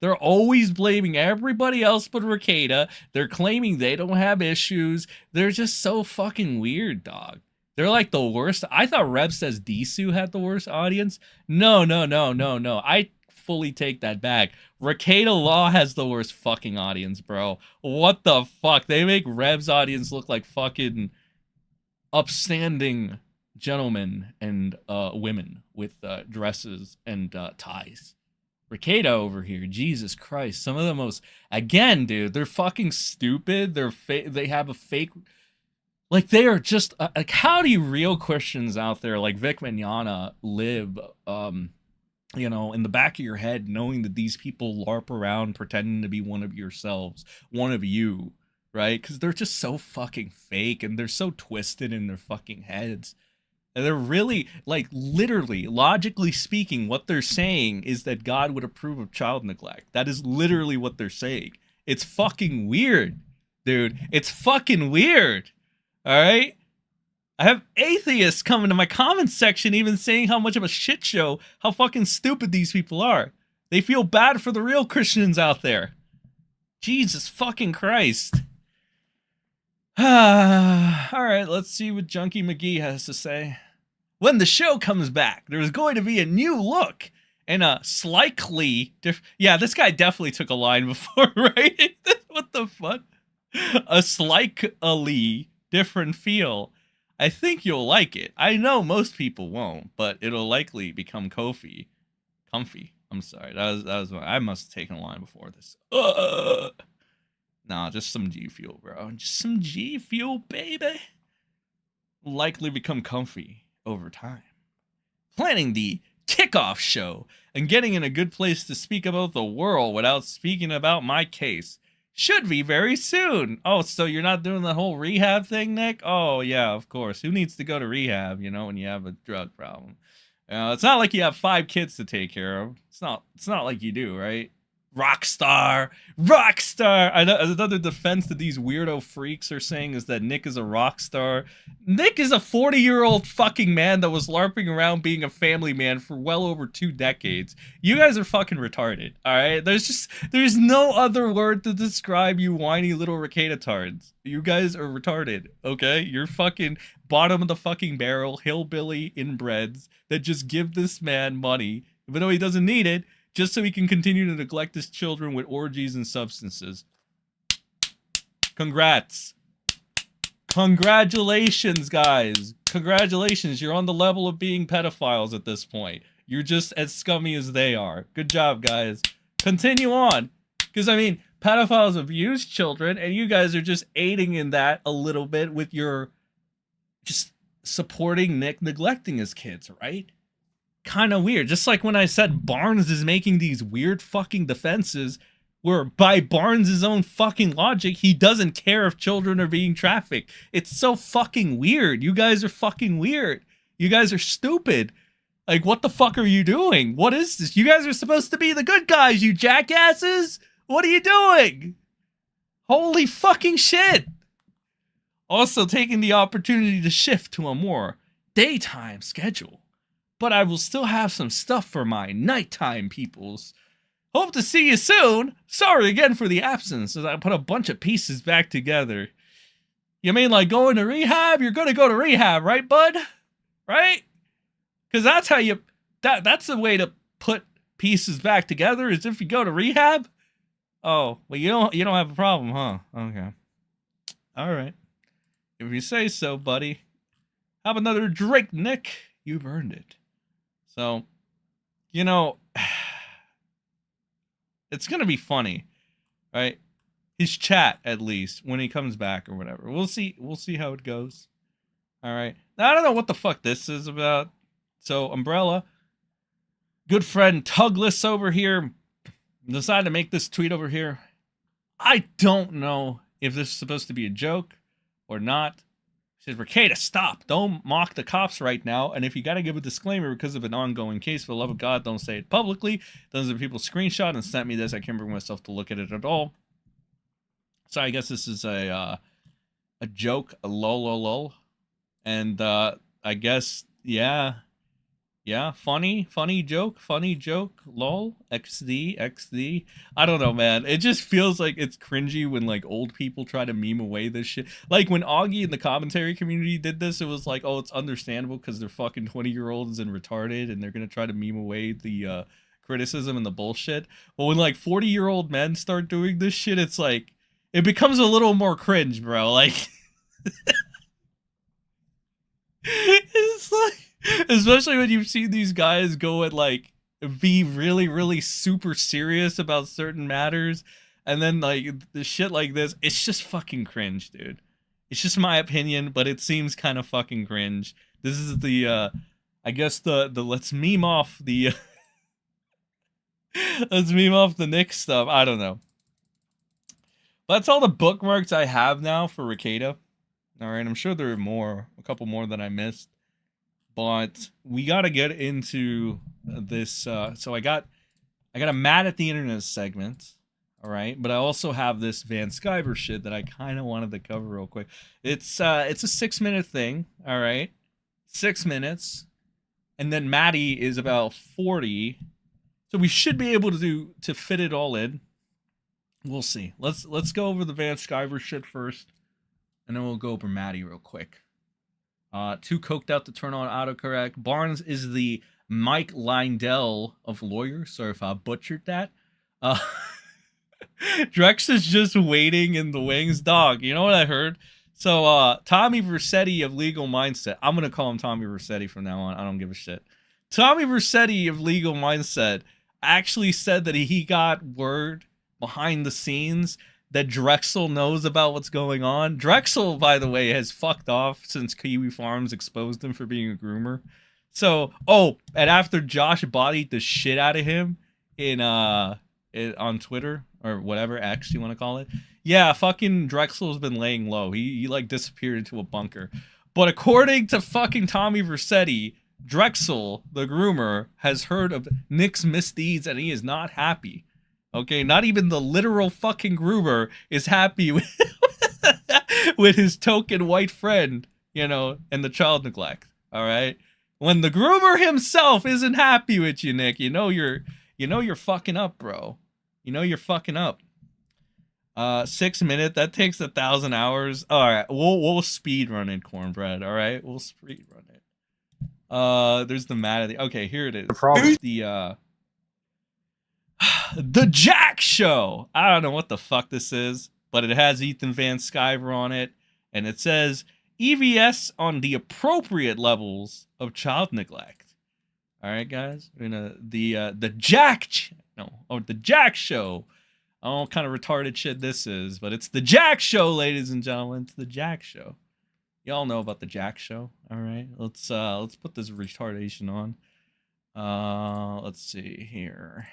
They're always blaming everybody else but Rekieta. They're claiming they don't have issues. They're just so fucking weird, dog. They're like the worst. I thought Rev says Disu had the worst audience. No. I fully take that back. Rekieta Law has the worst fucking audience, bro. What the fuck? They make Rev's audience look like fucking upstanding gentlemen and women with dresses and ties. Rekieta over here, Jesus Christ. Some of the most, again, dude, they're fucking stupid. They have a fake, like they are just, like how do you real Christians out there like Vic Mignogna live, you know, in the back of your head, knowing that these people LARP around pretending to be one of yourselves, one of you, right? Because they're just so fucking fake and they're so twisted in their fucking heads. And they're really, like, literally, logically speaking, what they're saying is that God would approve of child neglect. That is literally what they're saying. It's fucking weird, dude. It's fucking weird. All right? I have atheists coming to my comments section even saying how much of a shit show, how fucking stupid these people are. They feel bad for the real Christians out there. Jesus fucking Christ. Alright, let's see what Junkie McGee has to say. When the show comes back, there's going to be a new look and a slightly different... Yeah, this guy definitely took a line before, right? What the fuck? A slightly different feel. I think you'll like it. I know most people won't, but it'll likely become comfy. I'm sorry. That was I must have taken a line before this. Nah, just some G Fuel, bro. Just some G Fuel, baby. Likely become comfy over time. Planning the kickoff show and getting in a good place to speak about the world without speaking about my case. Should be very soon. Oh, so you're not doing the whole rehab thing, Nick? Oh, yeah, of course. Who needs to go to rehab, you know, when you have a drug problem? It's not like you have 5 kids to take care of. It's not like you do, right? Rockstar. Another defense that these weirdo freaks are saying is that Nick is a rock star. Nick is a 40-year-old fucking man that was LARPing around being a family man for well over 2 decades. You guys are fucking retarded, alright? There's no other word to describe you whiny little Rekieta tards. You guys are retarded, okay? You're fucking bottom of the fucking barrel, hillbilly inbreds that just give this man money, even though he doesn't need it, just so he can continue to neglect his children with orgies and substances. Congrats. Congratulations, guys. Congratulations. You're on the level of being pedophiles at this point. You're just as scummy as they are. Good job, guys. Continue on. Because, I mean, pedophiles abuse children, and you guys are just aiding in that a little bit with your just supporting Nick neglecting his kids, right? Kind of weird. Just like when I said Barnes is making these weird fucking defenses where by Barnes' own fucking logic, he doesn't care if children are being trafficked. It's so fucking weird. You guys are fucking weird. You guys are stupid. Like, what the fuck are you doing? What is this? You guys are supposed to be the good guys, you jackasses. What are you doing? Holy fucking shit. Also taking the opportunity to shift to a more daytime schedule. But I will still have some stuff for my nighttime peoples. Hope to see you soon. Sorry again for the absence, as I put a bunch of pieces back together. You mean like going to rehab? You're gonna go to rehab, right, bud? Right? Because that's how you... That's the way to put pieces back together, is if you go to rehab. Oh, well, you don't have a problem, huh? Okay. All right. If you say so, buddy. Have another drink, Nick. You've earned it. So, you know, it's going to be funny, right? His chat, at least, when he comes back or whatever. We'll see how it goes. All right. Now, I don't know what the fuck this is about. So, Umbrella, good friend Tugless over here, decided to make this tweet over here. I don't know if this is supposed to be a joke or not. He says, Rekieta, stop. Don't mock the cops right now. And if you got to give a disclaimer because of an ongoing case, for the love of God, don't say it publicly. Dozens of people screenshot and sent me this. I can't bring myself to look at it at all. So I guess this is a joke, a lol. And I guess, yeah, funny joke, lol, XD. I don't know, man. It just feels like it's cringy when like old people try to meme away this shit. Like when Augie in the commentary community did this, it was like, oh, it's understandable because they're fucking 20-year-olds and retarded and they're gonna try to meme away the criticism and the bullshit. But when like 40-year-old men start doing this shit, it's like, it becomes a little more cringe, bro. Like, it's like, especially when you've seen these guys go and like be really super serious about certain matters, and then like the shit like this, it's just fucking cringe, dude. It's just my opinion, but it seems kind of fucking cringe. This is the I guess the let's meme off the let's meme off the Nick stuff. I don't know. But that's all the bookmarks I have now for Rekieta. All right, I'm sure there are more, a couple more that I missed. But we got to get into this. So I got a Mad at the Internet segment. All right. But I also have this Van Skyver shit that I kind of wanted to cover real quick. It's a 6-minute thing. All right. 6 minutes. And then Maddie is about 40. So we should be able to fit it all in. We'll see. Let's go over the Van Skyver shit first. And then we'll go over Maddie real quick. Too coked out to turn on autocorrect. Barnes is the Mike Lindell of lawyers. Sorry if I butchered that. Drex is just waiting in the wings. Dog, you know what I heard? So, Tommy Vercetti of Legal Mindset. I'm going to call him Tommy Vercetti from now on. I don't give a shit. Tommy Vercetti of Legal Mindset actually said that he got word behind the scenes that Drexel knows about what's going on. Drexel, by the way, has fucked off since Kiwi Farms exposed him for being a groomer. So, and after Josh bodied the shit out of him on Twitter or whatever X you want to call it, yeah, fucking Drexel's been laying low. He like disappeared into a bunker. But according to fucking Tommy Vercetti, Drexel, the groomer, has heard of Nick's misdeeds and he is not happy. Okay, not even the literal fucking groomer is happy with, with his token white friend, you know, and the child neglect. All right, when the groomer himself isn't happy with you, Nick, you know you're fucking up, bro. You know you're fucking up. 6 minutes, that takes 1,000 hours. All right, we'll speed run it, cornbread. All right, we'll speed run it. There's the Maddie. Okay, here it is. The Jack Show. I don't know what the fuck this is, but it has Ethan Van Skyver on it, and it says EVS on the appropriate levels of child neglect. All right, guys. The Jack Show. I don't know what kind of retarded shit this is, but it's the Jack Show, ladies and gentlemen. It's the Jack Show. Y'all know about the Jack show. All right, let's put this retardation on. Let's see here.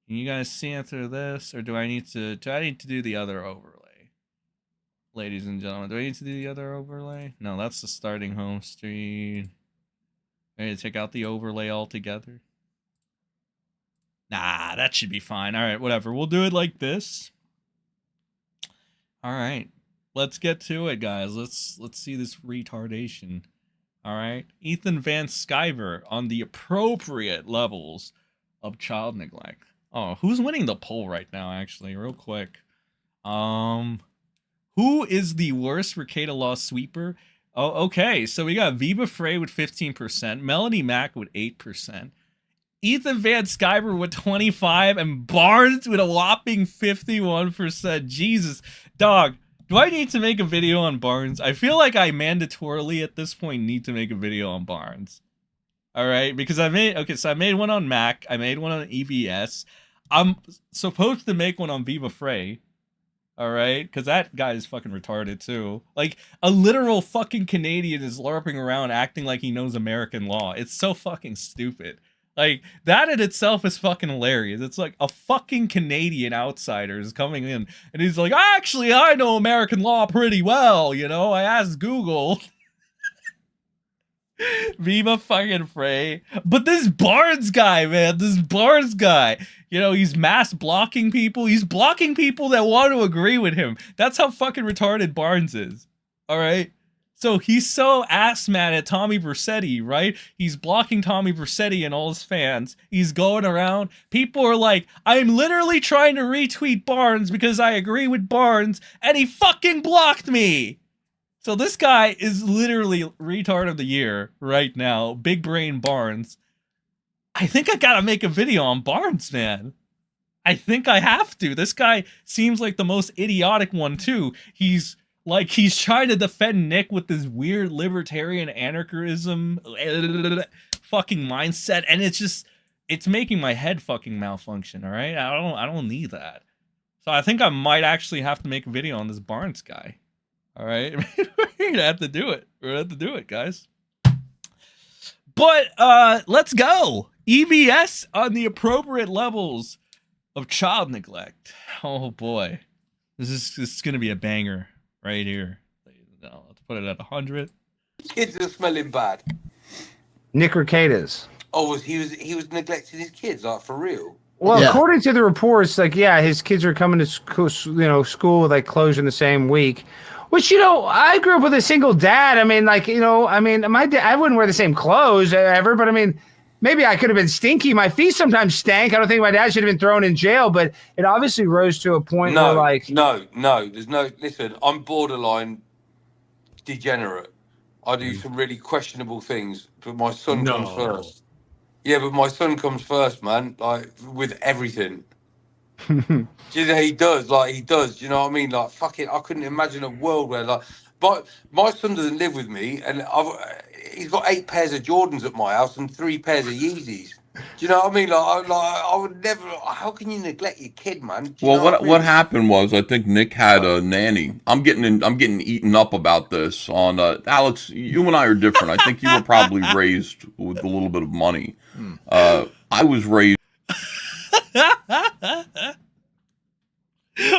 Can you guys see it through this, or do I need to do the other overlay? Ladies and gentlemen, do I need to do the other overlay? No, that's the starting home street. Ready to take out the overlay altogether? Nah, that should be fine. All right, whatever. We'll do it like this. All right. Let's get to it, guys. Let's see this retardation. All right. Ethan Van Sciver on the appropriate levels of child neglect. Oh, who's winning the poll right now, actually, real quick? Who is the worst Rekieta Law sweeper? Oh, okay. So we got Viva Frey with 15%, Melanie Mack with 8%, Ethan Van Sciver with 25%, and Barnes with a whopping 51%. Jesus, dog. Do I need to make a video on Barnes? I feel like I mandatorily at this point need to make a video on Barnes. All right, because I made one on Mac, I made one on EVS. I'm supposed to make one on Viva Frey. All right, because that guy is fucking retarded too. Like a literal fucking Canadian is LARPing around acting like he knows American law. It's so fucking stupid. Like, that in itself is fucking hilarious. It's like a fucking Canadian outsider is coming in, and he's like, actually, I know American law pretty well, you know? I asked Google. Viva fucking Frey. But this Barnes guy, man, you know, he's mass blocking people. He's blocking people that want to agree with him. That's how fucking retarded Barnes is. All right? So he's so ass mad at Tommy Vercetti, right? He's blocking Tommy Vercetti and all his fans. He's going around. People are like, I'm literally trying to retweet Barnes because I agree with Barnes, and he fucking blocked me. So this guy is literally retard of the year right now. Big brain Barnes. I think I gotta make a video on Barnes, man. I think I have to. This guy seems like the most idiotic one, too. He's trying to defend Nick with this weird libertarian anarchism fucking mindset, and it's making my head fucking malfunction, all right? I don't need that. So I think I might actually have to make a video on this Barnes guy. All right? We're gonna have to do it. We're gonna have to do it, guys. But let's go. EVS on the appropriate levels of child neglect. Oh boy. This is gonna be a banger. Right here. No, let's put it at 100. Kids are smelling bad. Nick Rekieta's. Oh, he was neglecting his kids, like, for real? Well, according to the reports, like, yeah, his kids are coming to school with like closure in the same week. Which, you know, I grew up with a single dad. I mean, like, you know, my dad, I wouldn't wear the same clothes ever, but I mean, maybe I could have been stinky. My feet sometimes stank. I don't think my dad should have been thrown in jail, but it obviously rose to a point where, like... No. There's no... Listen, I'm borderline degenerate. I do some really questionable things, but my son comes first. Yeah, but my son comes first, man, like, with everything. Do you know, he does, you know what I mean? Like, fucking, I couldn't imagine a world where, like... But my son doesn't live with me, and he's got 8 pairs of Jordans at my house and 3 pairs of Yeezys. Do you know what I mean? Like I would never. How can you neglect your kid, man? Well, what happened was, I think Nick had a nanny. I'm getting eaten up about this. On Alex, you and I are different. I think you were probably raised with a little bit of money. I was raised.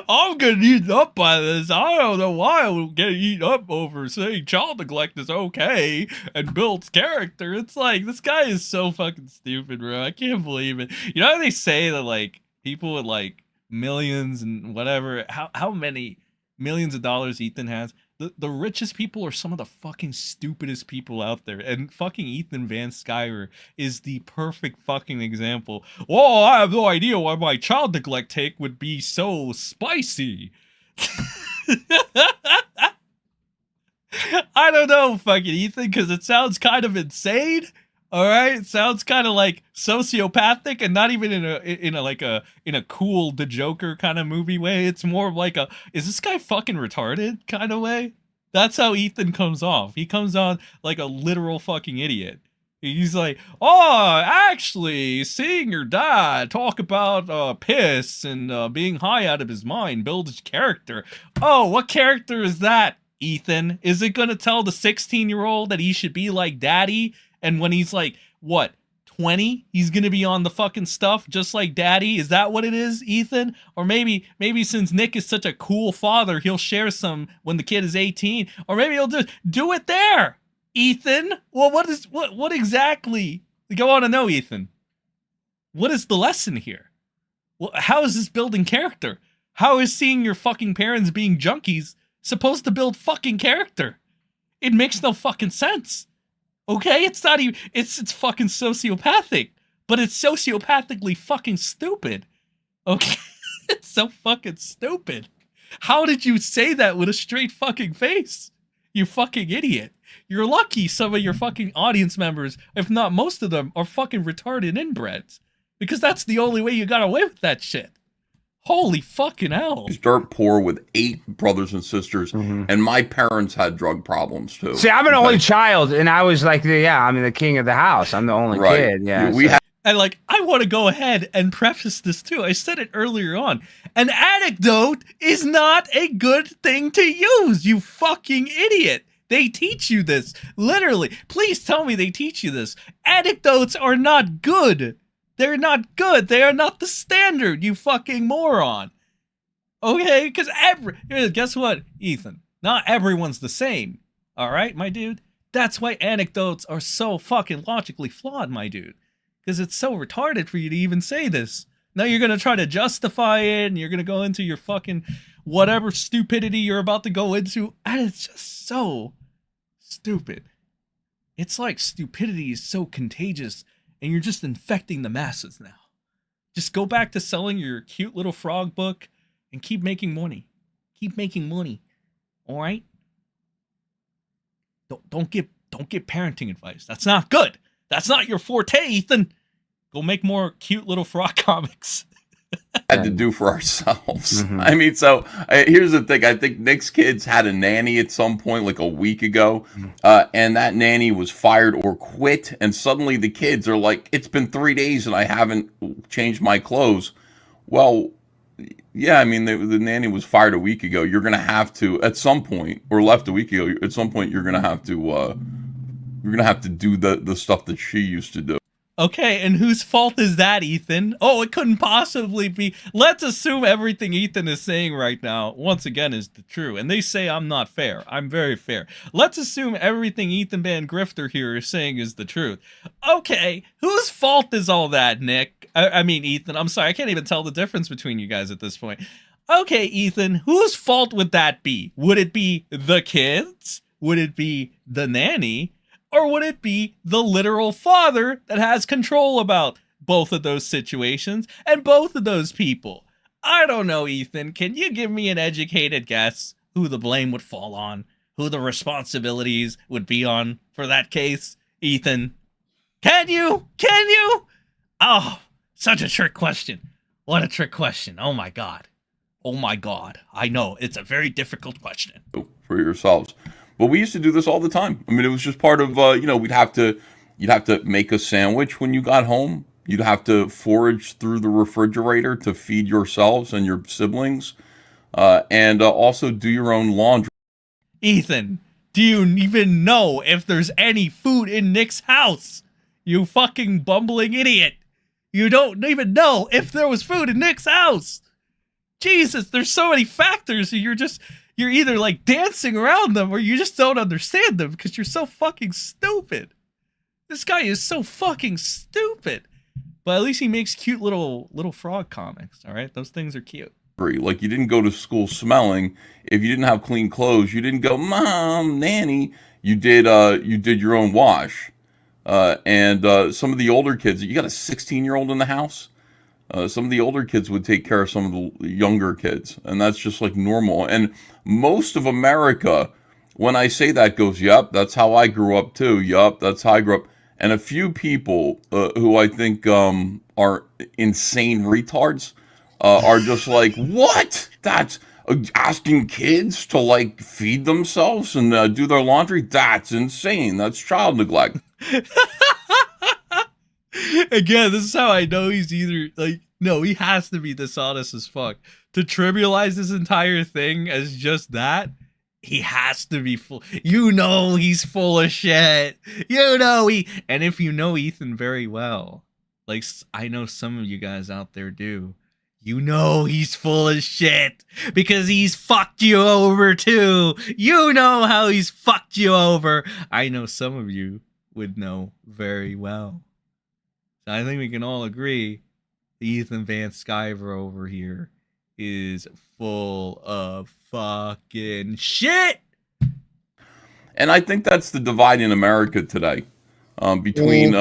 I'm getting eaten up by this. I don't know why I'm getting eaten up over saying child neglect is okay and builds character. It's like, this guy is so fucking stupid, bro. I can't believe it. You know how they say that, like, people with, like, millions and whatever, how many millions of dollars Ethan has? The richest people are some of the fucking stupidest people out there. And fucking Ethan Van Sciver is the perfect fucking example. Oh, I have no idea why my child neglect take would be so spicy. I don't know, fucking Ethan, because it sounds kind of insane. All right, it sounds kind of like sociopathic, and not even in a cool the Joker kind of movie way. It's more of like is this guy fucking retarded kind of way? That's how Ethan comes off. He comes on like a literal fucking idiot. He's like, oh, actually, seeing your dad talk about piss and being high out of his mind builds his character. Oh, what character is that, Ethan? Is it gonna tell the 16-year-old that he should be like daddy? And when he's like, what, 20, he's gonna be on the fucking stuff just like daddy? Is that what it is, Ethan? Or maybe since Nick is such a cool father, he'll share some when the kid is 18. Or maybe he'll just do it there, Ethan. Well, what exactly? Go on to know, Ethan. What is the lesson here? Well, how is this building character? How is seeing your fucking parents being junkies supposed to build fucking character? It makes no fucking sense. Okay, it's not even, it's fucking sociopathic, but it's sociopathically fucking stupid. Okay, it's so fucking stupid. How did you say that with a straight fucking face? You fucking idiot. You're lucky some of your fucking audience members, if not most of them, are fucking retarded inbreds. Because that's the only way you got away with that shit. Holy fucking hell. He's dirt poor with 8 brothers and sisters, and my parents had drug problems too. See, I'm an only child, and I was like, I'm the king of the house. I'm the only kid. Yeah, we had. And like, I want to go ahead and preface this too. I said it earlier on. An anecdote is not a good thing to use, you fucking idiot. They teach you this. Literally. Please tell me they teach you this. Anecdotes are not good. They're not good. They are not the standard, you fucking moron. Okay? Because guess what, Ethan? Not everyone's the same. Alright, my dude? That's why anecdotes are so fucking logically flawed, my dude. Because it's so retarded for you to even say this. Now you're going to try to justify it, and you're going to go into your fucking whatever stupidity you're about to go into, and it's just so stupid. It's like stupidity is so contagious, and you're just infecting the masses now. Just go back to selling your cute little frog book and keep making money. Keep making money. All right? Don't get parenting advice. That's not good. That's not your forte, Ethan. Go make more cute little frog comics. Had to do for ourselves. I mean, so here's the thing. I think Nick's kids had a nanny at some point, like a week ago, and that nanny was fired or quit. And suddenly the kids are like, "It's been 3 days and I haven't changed my clothes." Well, yeah, I mean, the nanny was fired a week ago. You're gonna have to, at some point, or left a week ago. At some point, you're gonna have to do the stuff that she used to do. Okay, and whose fault is that, Ethan? Oh, it couldn't possibly be. Let's assume everything Ethan is saying right now, once again, is the true. And they say I'm not fair. I'm very fair. Let's assume everything Ethan Van Grifter here is saying is the truth. Okay, whose fault is all that, Nick? I mean, Ethan, I'm sorry, I can't even tell the difference between you guys at this point. Okay, Ethan, whose fault would that be? Would it be the kids? Would it be the nanny? Or would it be the literal father that has control about both of those situations and both of those people? I don't know, Ethan. Can you give me an educated guess who the blame would fall on? Who the responsibilities would be on for that case, Ethan? Can you? Can you? Oh, such a trick question. What a trick question. Oh my God. Oh my God. I know. It's a very difficult question. For yourselves. But we used to do this all the time. I mean, it was just part of, you'd have to make a sandwich when you got home. You'd have to forage through the refrigerator to feed yourselves and your siblings, and also do your own laundry. Ethan, do you even know if there's any food in Nick's house? You fucking bumbling idiot. You don't even know if there was food in Nick's house. Jesus, there's so many factors, and you're either like dancing around them or you just don't understand them because you're so fucking stupid. This guy is so fucking stupid. But at least he makes cute little frog comics, all right? Those things are cute. Like, you didn't go to school smelling. If you didn't have clean clothes, you didn't go, "Mom, nanny." You did your own wash. And some of the older kids, you got a 16-year-old in the house? Some of the older kids would take care of some of the younger kids, and that's just like normal. And most of America, when I say that, goes, "Yup, that's how I grew up too. Yup, that's how I grew up." And a few people who I think are insane retards are just like, "What? That's asking kids to like feed themselves and do their laundry? That's insane. That's child neglect." Again, this is how I know he's either like, no, he has to be dishonest as fuck. To trivialize this entire thing as just that he has to be full. You know he's full of shit. You know and if you know Ethan very well, like I know some of you guys out there do, you know he's full of shit because he's fucked you over too. You know how he's fucked you over. I know some of you would know very well. So I think we can all agree Ethan Van Sciver over here is full of fucking shit. And I think that's the divide in America today. Between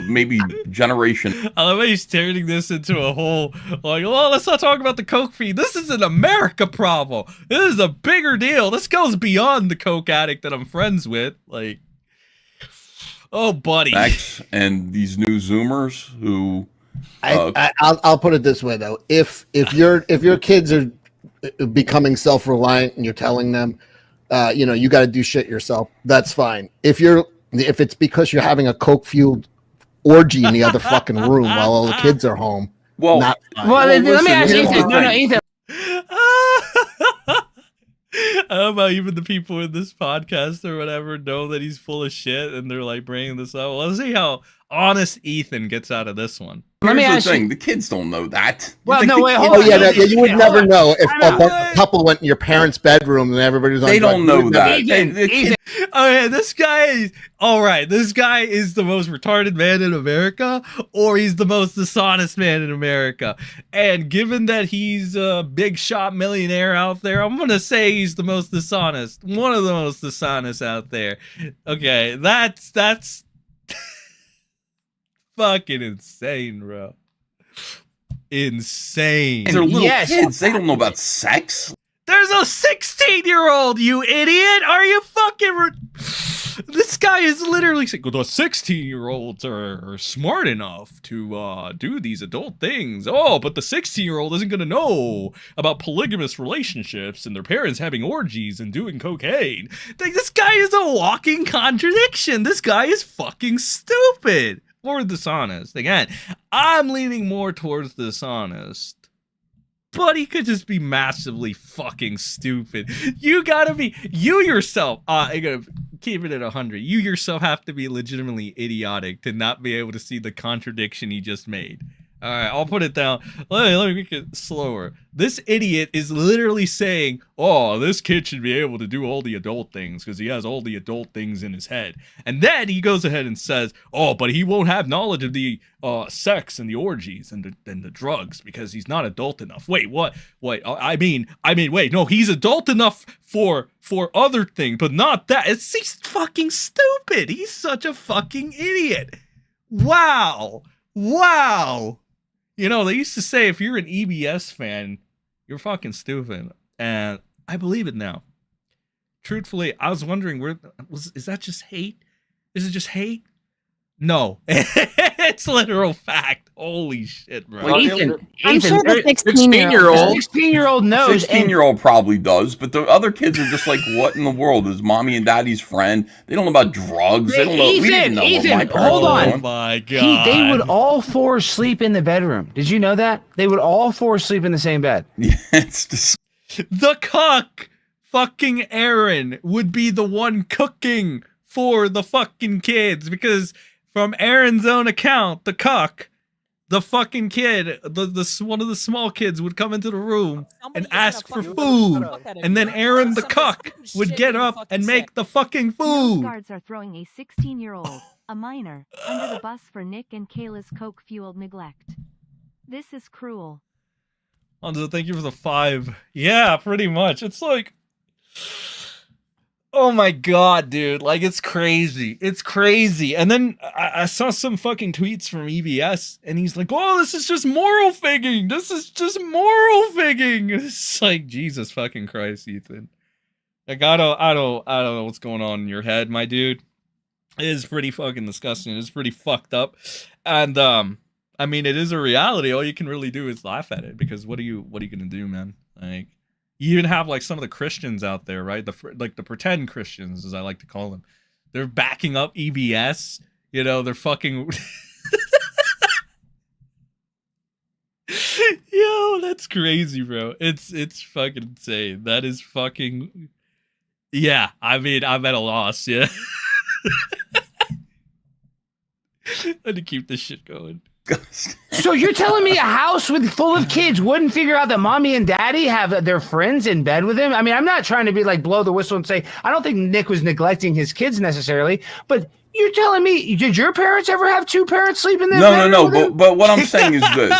maybe generation. I love how he's turning this into a whole like, well, let's not talk about the coke fiend. This is an America problem. This is a bigger deal. This goes beyond the coke addict that I'm friends with. Like, oh, buddy. X and these new Zoomers who. I'll put it this way though: if your kids are becoming self-reliant and you're telling them, you got to do shit yourself, that's fine. If it's because you're having a coke-fueled orgy in the other fucking room while all the kids are home, well, not fine. Well, let me ask here's Ethan. the No, thing. Ethan. I don't know how even the people in this podcast or whatever know that he's full of shit and they're like bringing this up. Well, let's see how honest Ethan gets out of this one. Let me Here's ask the thing: you. the kids don't know that. Well, think no, the wait, kids- hold Oh on. yeah, you would Yeah, never hold on. know if What? a couple went in your parents' bedroom and everybody's on. They don't know that. Ethan, The kids- Ethan. Oh yeah, this guy is all right. This guy is the most retarded man in America, or he's the most dishonest man in America. And given that he's a big shot millionaire out there, I'm gonna say he's the most dishonest. One of the most dishonest out there. Okay, that's fucking insane, bro. Insane. They're little Yes. kids. They don't know about sex. There's a 16-year-old, you idiot! Are you fucking... This guy is literally saying, well, the 16-year-olds are smart enough to do these adult things. Oh, but the 16-year-old isn't going to know about polygamous relationships and their parents having orgies and doing cocaine. Like, this guy is a walking contradiction. This guy is fucking stupid. Or dishonest. Again, I'm leaning more towards dishonest. But he could just be massively fucking stupid. You gotta be, you yourself, I gotta keep it at 100. You yourself have to be legitimately idiotic to not be able to see the contradiction he just made. All right, I'll put it down. Let me make it slower. This idiot is literally saying, oh, this kid should be able to do all the adult things because he has all the adult things in his head. And then he goes ahead and says, oh, but he won't have knowledge of the sex and the orgies and the drugs because he's not adult enough. Wait, what? Wait, I mean, wait, no, he's adult enough for other things, but not that. He's fucking stupid. He's such a fucking idiot. Wow. You know, they used to say if you're an EBS fan, you're fucking stupid. And I believe it now. Truthfully, I was wondering, is that just hate? Is it just hate? No. It's literal fact. Holy shit, bro. Like, Ethan, I'm sure the 16-year-old 16-year-old knows. 16-year-old probably does, but the other kids are just like, what in the world is mommy and daddy's friend? They don't know about drugs. They don't know. We didn't know what my Ethan, parents hold were on. Oh doing. my god. They would all four sleep in the bedroom. Did you know that? They would all four sleep in the same bed. Yeah, it's just The cock, fucking Aaron, would be the one cooking for the fucking kids because from Aaron's own account, the cock, the fucking kid, the one of the small kids would come into the room and ask for food, and then Aaron the cock would get up and make the fucking food. Guards are throwing a 16-year-old, a minor, under the bus for Nick and Kayla's coke-fueled neglect. This is cruel. Anzo, thank you for the 5. Yeah, pretty much. It's like, oh my god, dude. Like, it's crazy. It's crazy. And then I saw some fucking tweets from EBS, and he's like, oh, this is just moral figging. This is just moral figging. It's like, Jesus fucking Christ, Ethan. Like, I don't know what's going on in your head, my dude. It is pretty fucking disgusting. It's pretty fucked up. And, I mean, it is a reality. All you can really do is laugh at it because what are you gonna do, man? Like, you even have like some of the Christians out there, right? The pretend Christians, as I like to call them. They're backing up EBS. You know, they're fucking. Yo, that's crazy, bro. It's fucking insane. That is fucking Yeah, I mean, I'm at a loss. Yeah. I had to keep this shit going. So you're telling me a house full of kids wouldn't figure out that mommy and daddy have their friends in bed with him? I mean, I'm not trying to be like blow the whistle and say I don't think Nick was neglecting his kids necessarily, but you're telling me, did your parents ever have two parents sleep in this bed? No. But what I'm saying is this.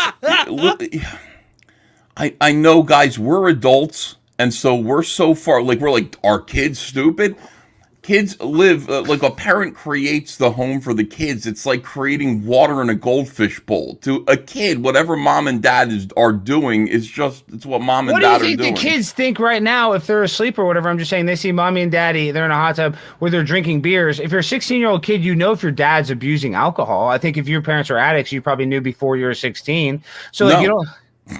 I know, guys, we're adults, and so we're so far, like, we're like, are kids stupid? Kids live, like a parent creates the home for the kids. It's like creating water in a goldfish bowl. To a kid, whatever mom and dad are doing is just, it's what mom and dad are doing. What do you think the kids think right now if they're asleep or whatever? I'm just saying they see mommy and daddy, they're in a hot tub where they're drinking beers. If you're a 16-year-old kid, you know if your dad's abusing alcohol. I think if your parents are addicts, you probably knew before you were 16. So like, No. you don't...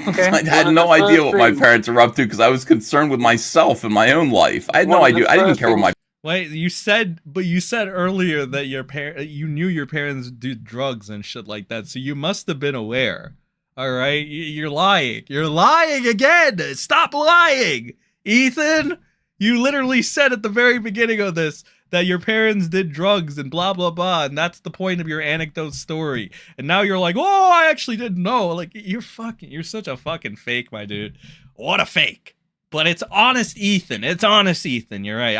Okay. I had no idea what my parents were up to because I was concerned with myself and my own life. I had no idea. I didn't care what my... Wait, you said earlier that you knew your parents did drugs and shit like that, so you must have been aware. All right, you're lying. You're lying again. Stop lying, Ethan. You literally said at the very beginning of this that your parents did drugs and blah blah blah, and that's the point of your anecdote story. And now you're like, oh, I actually didn't know. Like you're such a fucking fake, my dude. What a fake. But it's honest Ethan. It's honest Ethan. You're right.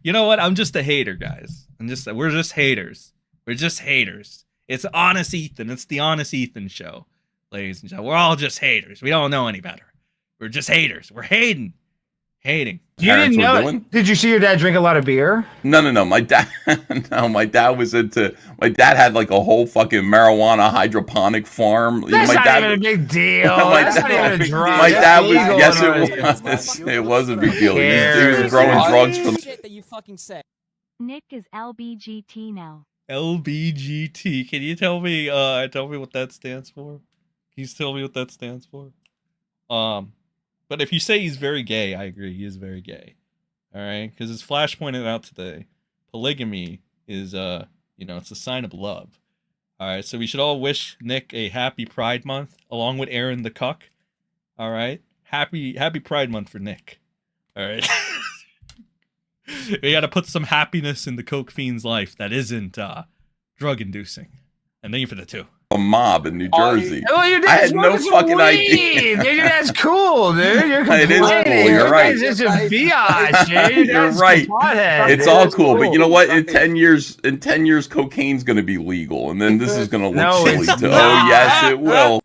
You know what? I'm just a hater, guys. We're just haters. We're just haters. It's honest Ethan. It's the honest Ethan show, ladies and gentlemen. We're all just haters. We don't know any better. We're just haters. We're hating. You didn't know? Did you see your dad drink a lot of beer? No. My dad, my dad had like a whole fucking marijuana hydroponic farm. That's not even a big deal. That's not even a drug. My dad was, yes, it was. It was a big deal. He was growing drugs for shit that you fucking say. Nick is LBGT now. LBGT. Can you tell me what that stands for? Can you tell me what that stands for? But if you say he's very gay, I agree. He is very gay. All right? Because as Flash pointed out today, polygamy is, it's a sign of love. All right? So we should all wish Nick a happy Pride Month, along with Aaron the Cuck. All right? Happy Pride Month for Nick. All right? We got to put some happiness in the coke fiend's life that isn't drug-inducing. And thank you for the 2. a mob in New Jersey. Oh, your I dad's had no fucking idea. Dude, your dad's cool, dude. You're It is cool. You're right. It's a biatch, dude. You're right. It's all cool, but you know what? In 10 years, cocaine's going to be legal, and then this is going to look silly too. Oh yes, it will.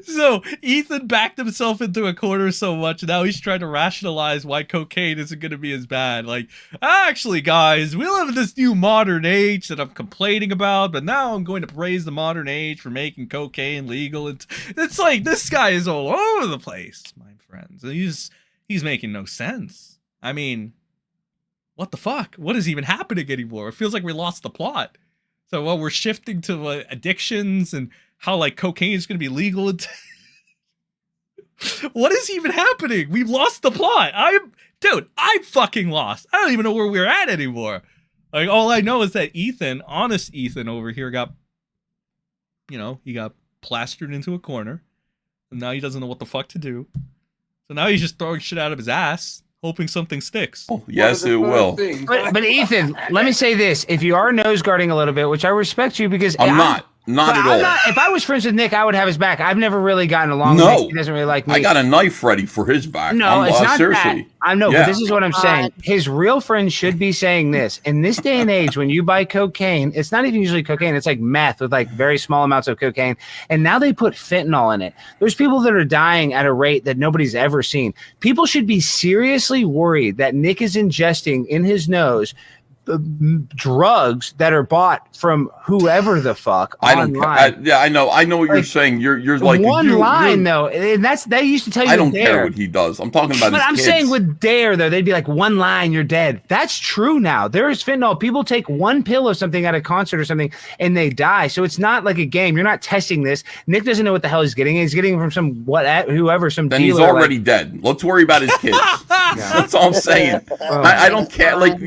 So Ethan backed himself into a corner so much, now he's trying to rationalize why cocaine isn't going to be as bad. Like, actually, guys, we live in this new modern age that I'm complaining about, but now I'm going to praise the modern age for making cocaine legal. It's like, this guy is all over the place, my friends. He's making no sense. I mean, what the fuck? What is even happening anymore? It feels like we lost the plot. So while we're shifting to addictions and how like cocaine is going to be legal, what is even happening? We've lost the plot. I'm fucking lost. I don't even know where we're at anymore. Like, all I know is that Ethan, honest Ethan over here, he got plastered into a corner, and now he doesn't know what the fuck to do. So now he's just throwing shit out of his ass, hoping something sticks. Oh, yes, it will. But Ethan, let me say this: if you are nose guarding a little bit, which I respect you because I'm not at all. If I was friends with Nick, I would have his back. I've never really gotten along with Nick. He doesn't really like me. I got a knife ready for his back. No, it's not seriously. that. I know, but this is what I'm saying. His real friends should be saying this. In this day and age, when you buy cocaine, it's not even usually cocaine. It's like meth with like very small amounts of cocaine. And now they put fentanyl in it. There's people that are dying at a rate that nobody's ever seen. People should be seriously worried that Nick is ingesting in his nose drugs that are bought from whoever the fuck online. I know what you're saying. You're like one line though, and they used to tell you. I don't care what he does. I'm talking about. But I'm kids. saying with Dare though, they'd be like one line, you're dead. That's true now. There is fentanyl. People take one pill of something at a concert or something, and they die. So it's not like a game. You're not testing this. Nick doesn't know what the hell he's getting. He's getting it from some dealer. Then he's already dead. Let's worry about his kids. That's all I'm saying. I don't care. Like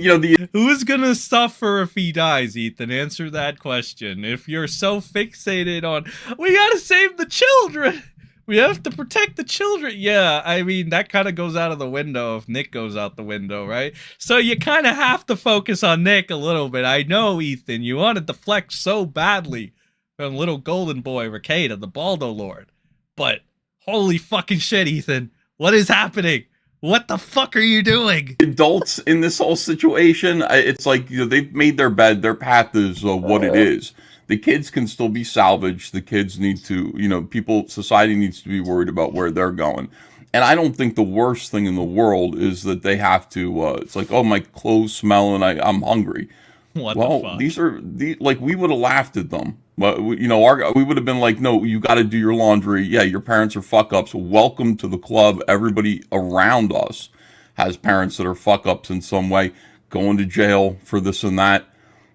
who's gonna suffer if he dies, Ethan? Answer that question. If you're so fixated on we gotta save the children, We have to protect the children. Yeah, I mean, that kind of goes out of the window if Nick goes out the window, right? So you kind of have to focus on Nick a little bit. I know, Ethan, you wanted to flex so badly from little golden boy Rekieta, the Baldo Lord. But holy fucking shit, Ethan. What is happening? What the fuck are you doing? Adults in this whole situation, it's like, they've made their bed. Their path is what it is. The kids can still be salvaged. The kids need to, society needs to be worried about where they're going. And I don't think the worst thing in the world is that they have to, it's like, oh, my clothes smell and I'm hungry. What Well, the fuck? these are like, we would have laughed at them. But we would have been like, no, you got to do your laundry. Yeah, your parents are fuck ups. Welcome to the club. Everybody around us has parents that are fuck ups in some way, going to jail for this and that.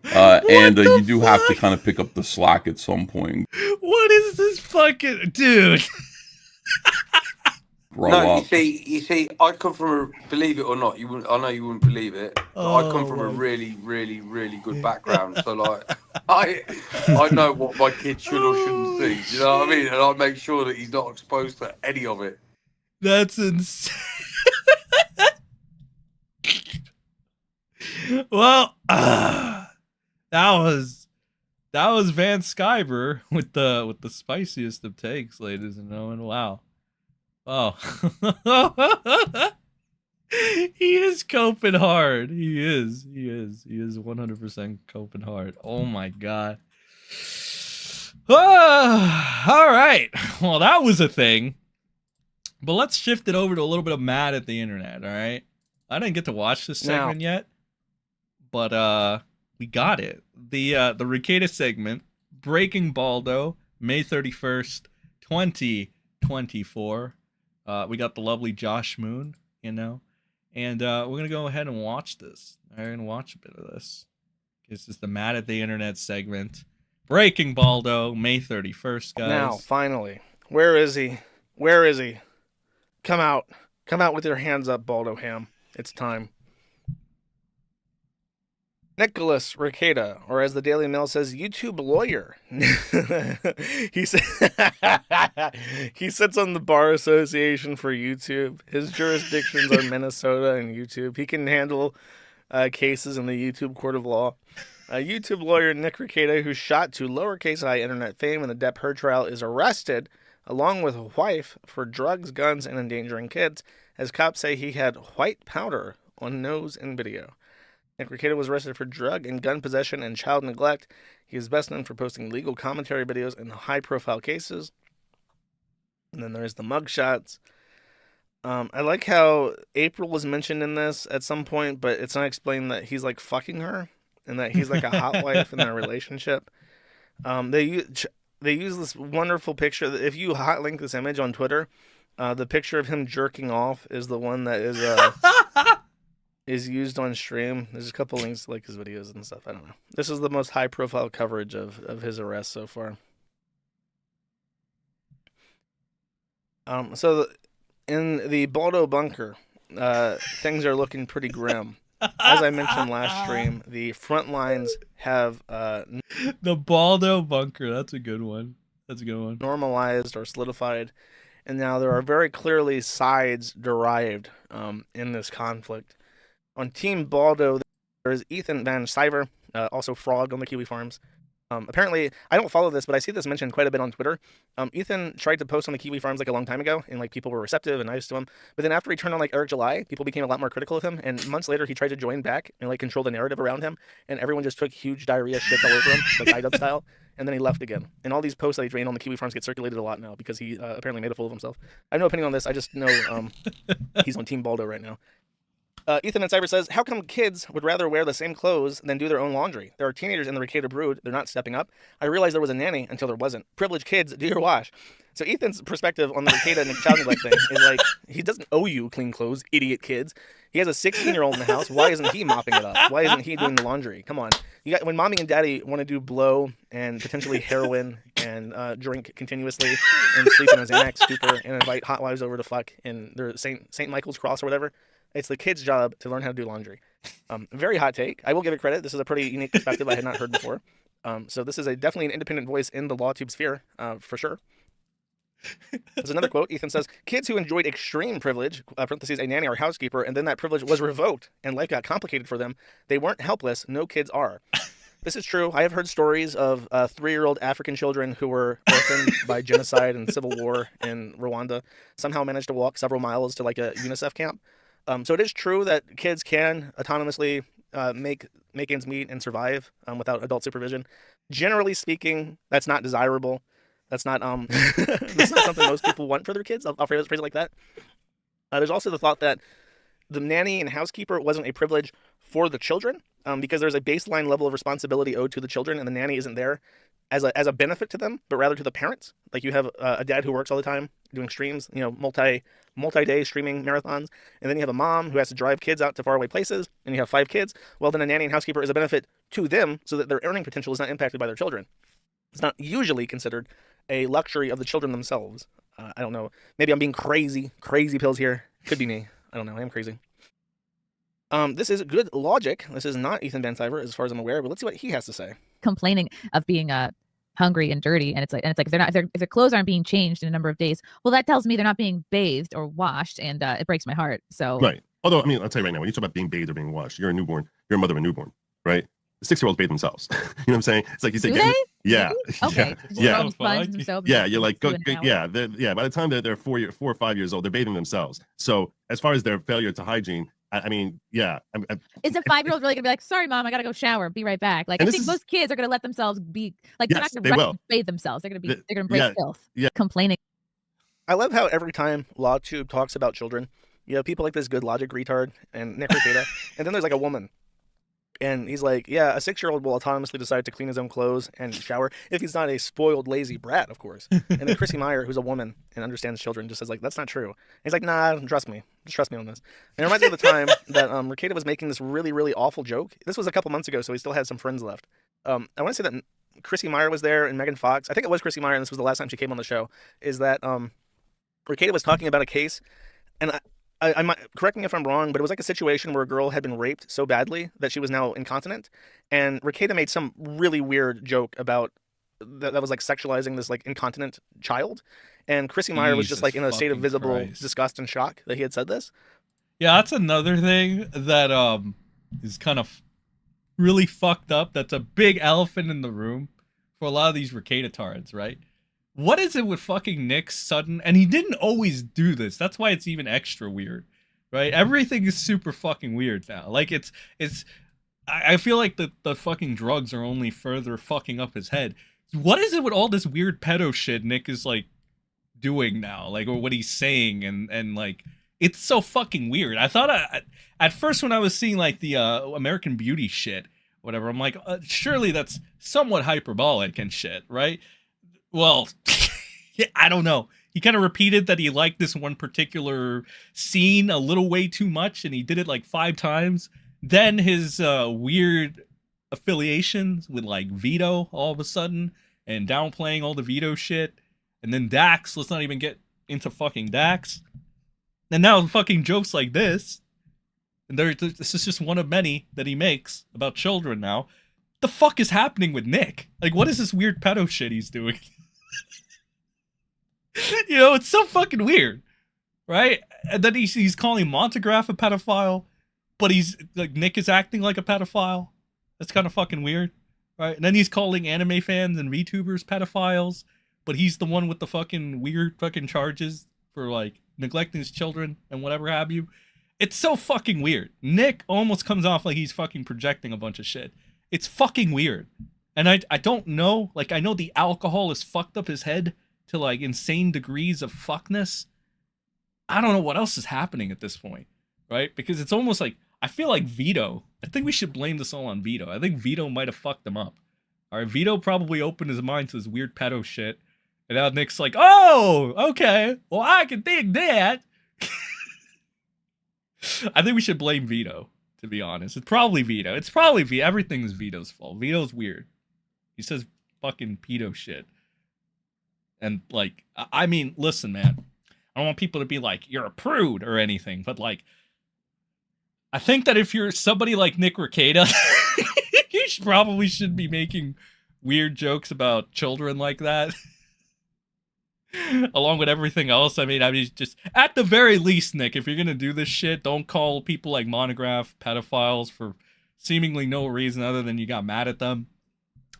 And you do have to kind of pick up the slack at some point. What is this fucking dude? Grow No, up. you see, I come from believe it or not, you wouldn't. I know you wouldn't believe it. But I come from a really, really, really good background. So like, I know what my kid should or shouldn't see. Do you know what I mean? And I make sure that he's not exposed to any of it. That's insane. Well, that was Van Skyber with the spiciest of takes, ladies and gentlemen. Wow. Oh. He is coping hard. He is 100% coping hard. Oh my god. All right. Well, that was a thing. But let's shift it over to a little bit of mad at the internet, all right? I didn't get to watch this segment yet, but we got it. The Rekieta segment, Breaking Baldo, May 31st, 2024. We got the lovely Josh Moon, and we're gonna go ahead and watch this. We're gonna watch a bit of this. This is the Mad at the Internet segment. Breaking Baldo, May 31st, guys. Now, finally, where is he? Where is he? Come out with your hands up, Baldo Ham. It's time. Nicholas Rekieta, or as the Daily Mail says, YouTube lawyer. He sits on the Bar Association for YouTube. His jurisdictions are Minnesota and YouTube. He can handle cases in the YouTube Court of Law. YouTube lawyer Nick Rekieta, who shot to lowercase I internet fame in the Depp Heard trial, is arrested, along with a wife, for drugs, guns, and endangering kids, as cops say he had white powder on nose and video. Nick Rekieta was arrested for drug and gun possession and child neglect. He is best known for posting legal commentary videos in high-profile cases. And then there's the mugshots. I like how April was mentioned in this at some point, but it's not explained that he's like fucking her and that he's like a hot wife in their relationship. They use this wonderful picture. If you hot link this image on Twitter, the picture of him jerking off is the one that is used on stream. There's a couple links to like his videos and stuff. I don't know. This is the most high profile coverage of his arrest so far. So in the Baldo bunker, things are looking pretty grim. As I mentioned last stream, the front lines have the Baldo bunker. That's a good one. Normalized or solidified, and now there are very clearly sides derived in this conflict. On Team Baldo, there is Ethan Van Sciver, also Frog on the Kiwi Farms. Apparently, I don't follow this, but I see this mentioned quite a bit on Twitter. Ethan tried to post on the Kiwi Farms like a long time ago, and like people were receptive and nice to him. But then after he turned on like Eric July, people became a lot more critical of him. And months later, he tried to join back and like control the narrative around him, and everyone just took huge diarrhea shits all over him, like IDub style. And then he left again. And all these posts that he drained on the Kiwi Farms get circulated a lot now because he apparently made a fool of himself. I have no opinion on this. I just know he's on Team Baldo right now. Ethan and Cyber says, how come kids would rather wear the same clothes than do their own laundry? There are teenagers in the Rekieta brood. They're not stepping up. I realized there was a nanny until there wasn't. Privileged kids, do your wash. So Ethan's perspective on the Rekieta and child neglect thing is like, he doesn't owe you clean clothes, idiot kids. He has a 16-year-old in the house. Why isn't he mopping it up? Why isn't he doing the laundry? Come on. When mommy and daddy want to do blow and potentially heroin and drink continuously and sleep in a Xanax stupor and invite hot wives over to fuck in their St. Michael's Cross or whatever, it's the kid's job to learn how to do laundry. Very hot take. I will give it credit. This is a pretty unique perspective I had not heard before. So this is definitely an independent voice in the LawTube sphere, for sure. There's another quote. Ethan says, kids who enjoyed extreme privilege, parentheses, a nanny or housekeeper, and then that privilege was revoked and life got complicated for them, they weren't helpless. No kids are. This is true. I have heard stories of 3-year-old African children who were orphaned by genocide and civil war in Rwanda, somehow managed to walk several miles to like a UNICEF camp. So it is true that kids can autonomously make ends meet and survive without adult supervision. Generally speaking, that's not desirable. That's not that's not something most people want for their kids. I'll phrase it like that. There's also the thought that the nanny and housekeeper wasn't a privilege for the children because there's a baseline level of responsibility owed to the children, and the nanny isn't there as a benefit to them, but rather to the parents. Like you have a dad who works all the time doing streams, multi-day streaming marathons, and then you have a mom who has to drive kids out to faraway places, and you have 5 kids. Well, then a nanny and housekeeper is a benefit to them so that their earning potential is not impacted by their children. It's not usually considered a luxury of the children themselves. I don't know. Maybe I'm being crazy pills here. Could be me. I don't know. I am crazy. This is good logic. This is not Ethan Van Sciver, as far as I'm aware, but let's see what he has to say. Complaining of being hungry and dirty, and it's like if their clothes aren't being changed in a number of days, well, that tells me they're not being bathed or washed, and it breaks my heart. So right. Although, I mean, I'll tell you right now, when you talk about being bathed or being washed, you're a mother of a newborn, right? The 6-year-olds bathe themselves. You know what I'm saying? It's like you say, yeah, okay, yeah. Yeah, you're like, yeah. By the time they're 4 or 5 years old, they're bathing themselves. So as far as their failure to hygiene, I mean, yeah. Is a 5-year-old really gonna be like, sorry, mom, I gotta go shower, be right back? Like, I think most kids are gonna let themselves be like, yes, they're not gonna bathe themselves. They're gonna embrace filth. Yeah. Complaining. I love how every time LawTube talks about children, you have people like this good logic retard and Nick Rekieta, and then there's like a woman. And he's like, yeah, a 6-year-old will autonomously decide to clean his own clothes and shower if he's not a spoiled, lazy brat, of course. And then Chrissy Meyer, who's a woman and understands children, just says, like, that's not true. And he's like, nah, trust me. Just trust me on this. And it reminds me of the time that Rekieta was making this really, really awful joke. This was a couple months ago, so he still had some friends left. I want to say that Chrissy Meyer was there and Megan Fox. I think it was Chrissy Meyer, and this was the last time she came on the show, is that Rekieta was talking about a case, and I might, correct me if I'm wrong, but it was like a situation where a girl had been raped so badly that she was now incontinent, and Rekieta made some really weird joke about that was like sexualizing this like incontinent child, and Chrissy Meyer was just like in a state of visible disgust and shock that he had said this. Yeah, that's another thing that is kind of really fucked up. That's a big elephant in the room for a lot of these Rekieta tards, right? What is it with fucking Nick's sudden, and he didn't always do this, that's why it's even extra weird, right? Everything is super fucking weird now. Like I feel like the fucking drugs are only further fucking up his head. What is it with all this weird pedo shit Nick is like doing now, like, or what he's saying, and like, it's so fucking weird. I thought at first when I was seeing like the American Beauty shit, whatever, I'm like, surely that's somewhat hyperbolic and shit, right? Well, I don't know. He kind of repeated that he liked this one particular scene a little way too much, and he did it like 5 times. Then his weird affiliations with like Vito all of a sudden, and downplaying all the Vito shit. And then Dax, let's not even get into fucking Dax. And now fucking jokes like this. And this is just one of many that he makes about children now. The fuck is happening with Nick? Like, what is this weird pedo shit he's doing? You know, it's so fucking weird, right? And then he's calling Montegraph a pedophile, but he's like, Nick is acting like a pedophile. That's kind of fucking weird, right? And then he's calling anime fans and VTubers pedophiles, but he's the one with the fucking weird fucking charges for like neglecting his children and whatever have you. It's so fucking weird. Nick almost comes off like he's fucking projecting a bunch of shit. It's fucking weird. And I don't know, like, I know the alcohol has fucked up his head to like insane degrees of fuckness. I don't know what else is happening at this point, right? Because it's almost like, I feel like Vito, I think we should blame this all on Vito. I think Vito might have fucked him up. All right, Vito probably opened his mind to this weird pedo shit. And now Nick's like, oh, okay, well, I can dig that. I think we should blame Vito, to be honest. It's probably Vito. It's probably Vito. Everything is Vito's fault. Vito's weird. He says fucking pedo shit. And, like, I mean, listen, man. I don't want people to be like, you're a prude or anything. But, like, I think that if you're somebody like Nick Rekieta, you probably should be making weird jokes about children like that. Along with everything else, I mean, just at the very least, Nick, if you're gonna do this shit, don't call people like Monograph pedophiles for seemingly no reason other than you got mad at them.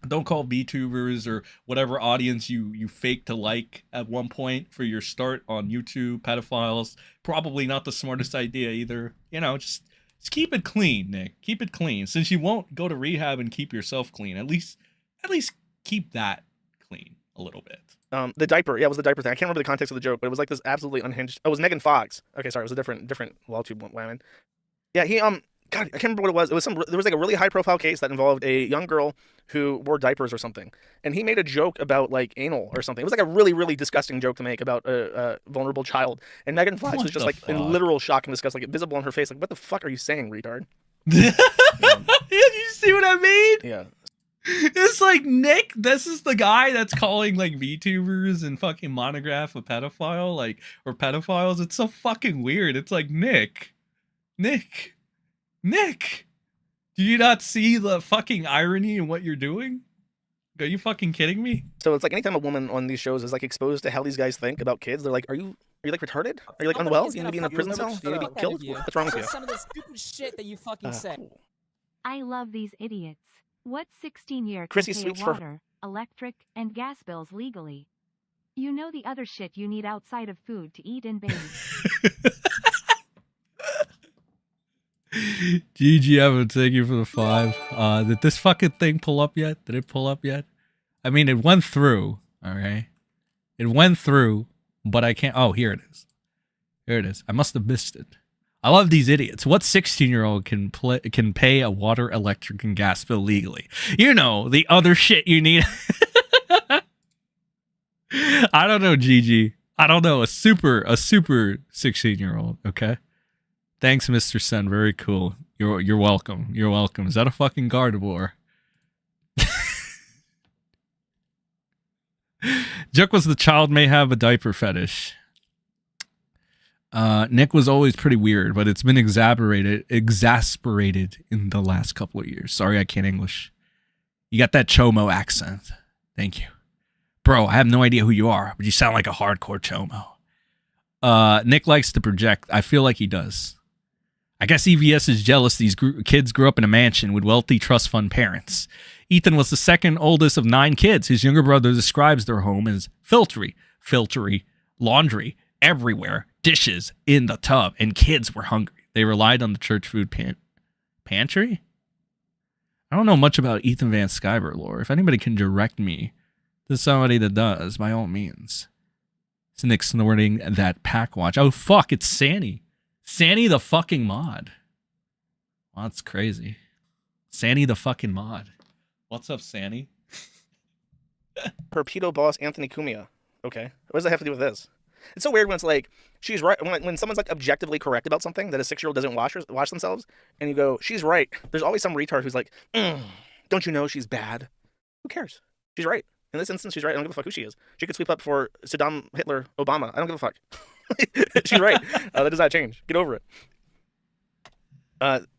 Don't call VTubers or whatever audience you fake to like at one point for your start on YouTube pedophiles. Probably not the smartest idea either. You know, just keep it clean, Nick. Keep it clean. Since you won't go to rehab and keep yourself clean, at least keep that clean a little bit. The diaper, yeah, it was the diaper thing. I can't remember the context of the joke, but it was like this absolutely unhinged. Oh, it was Megan Fox. Okay, sorry, it was a different WallTube woman. Yeah, he God, I can't remember what it was. It was there was like a really high profile case that involved a young girl who wore diapers or something, and he made a joke about like anal or something. It was like a really really disgusting joke to make about a vulnerable child, and Megan Fox was just like in literal shock and disgust, like visible on her face, like what the fuck are you saying, retard? You see what I mean? Yeah. It's like, Nick, this is the guy that's calling like VTubers and fucking Monograph a pedophile, like, or pedophiles. It's so fucking weird. It's like, Nick, do you not see the fucking irony in what you're doing? Are you fucking kidding me? So it's like anytime a woman on these shows is like exposed to how these guys think about kids, they're like, are you like retarded? Are you like unwell? You need to be in a prison cell? You need to be killed? What's wrong with you? Some of the stupid shit that you fucking say. I love these idiots. What 16-year Chrissy can pay Sweets for- water, electric, and gas bills legally? You know the other shit you need outside of food to eat and bathe. GG, Evan, thank you for the 5. Did this fucking thing pull up yet? Did it pull up yet? I mean, it went through, okay? It went through, but I can't... Oh, here it is. Here it is. I must have missed it. I love these idiots. What 16-year-old can pay a water, electric, and gas bill legally? You know, the other shit you need. I don't know, Gigi. I don't know. A super 16-year-old, okay? Thanks, MrSEN. Very cool. You're welcome. You're welcome. Is that a fucking Gardevoir? Juk was the child may have a diaper fetish. Nick was always pretty weird, but it's been exasperated in the last couple of years. Sorry, I can't English. You got that Chomo accent. Thank you. Bro, I have no idea who you are, but you sound like a hardcore Chomo. Nick likes to project. I feel like he does. I guess EVS is jealous these kids grew up in a mansion with wealthy trust fund parents. Ethan was the second oldest of 9 kids. His younger brother describes their home as filtery, laundry everywhere, dishes in the tub, and kids were hungry. They relied on the church food pantry? I don't know much about Ethan Van Sciver lore. If anybody can direct me to somebody that does, by all means. It's Nick snorting that pack watch. Oh, fuck, it's Sanny. Sanny the fucking mod. Well, that's crazy. Sanny the fucking mod. What's up, Sanny? Perpedo boss Anthony Cumia. Okay. What does that have to do with this? It's so weird when it's like, she's right. When someone's like objectively correct about something that a 6-year-old doesn't wash themselves, and you go, she's right. There's always some retard who's like, don't you know she's bad? Who cares? She's right. In this instance, she's right. I don't give a fuck who she is. She could sweep up for Saddam, Hitler, Obama. I don't give a fuck. She's right. That does not change. Get over it.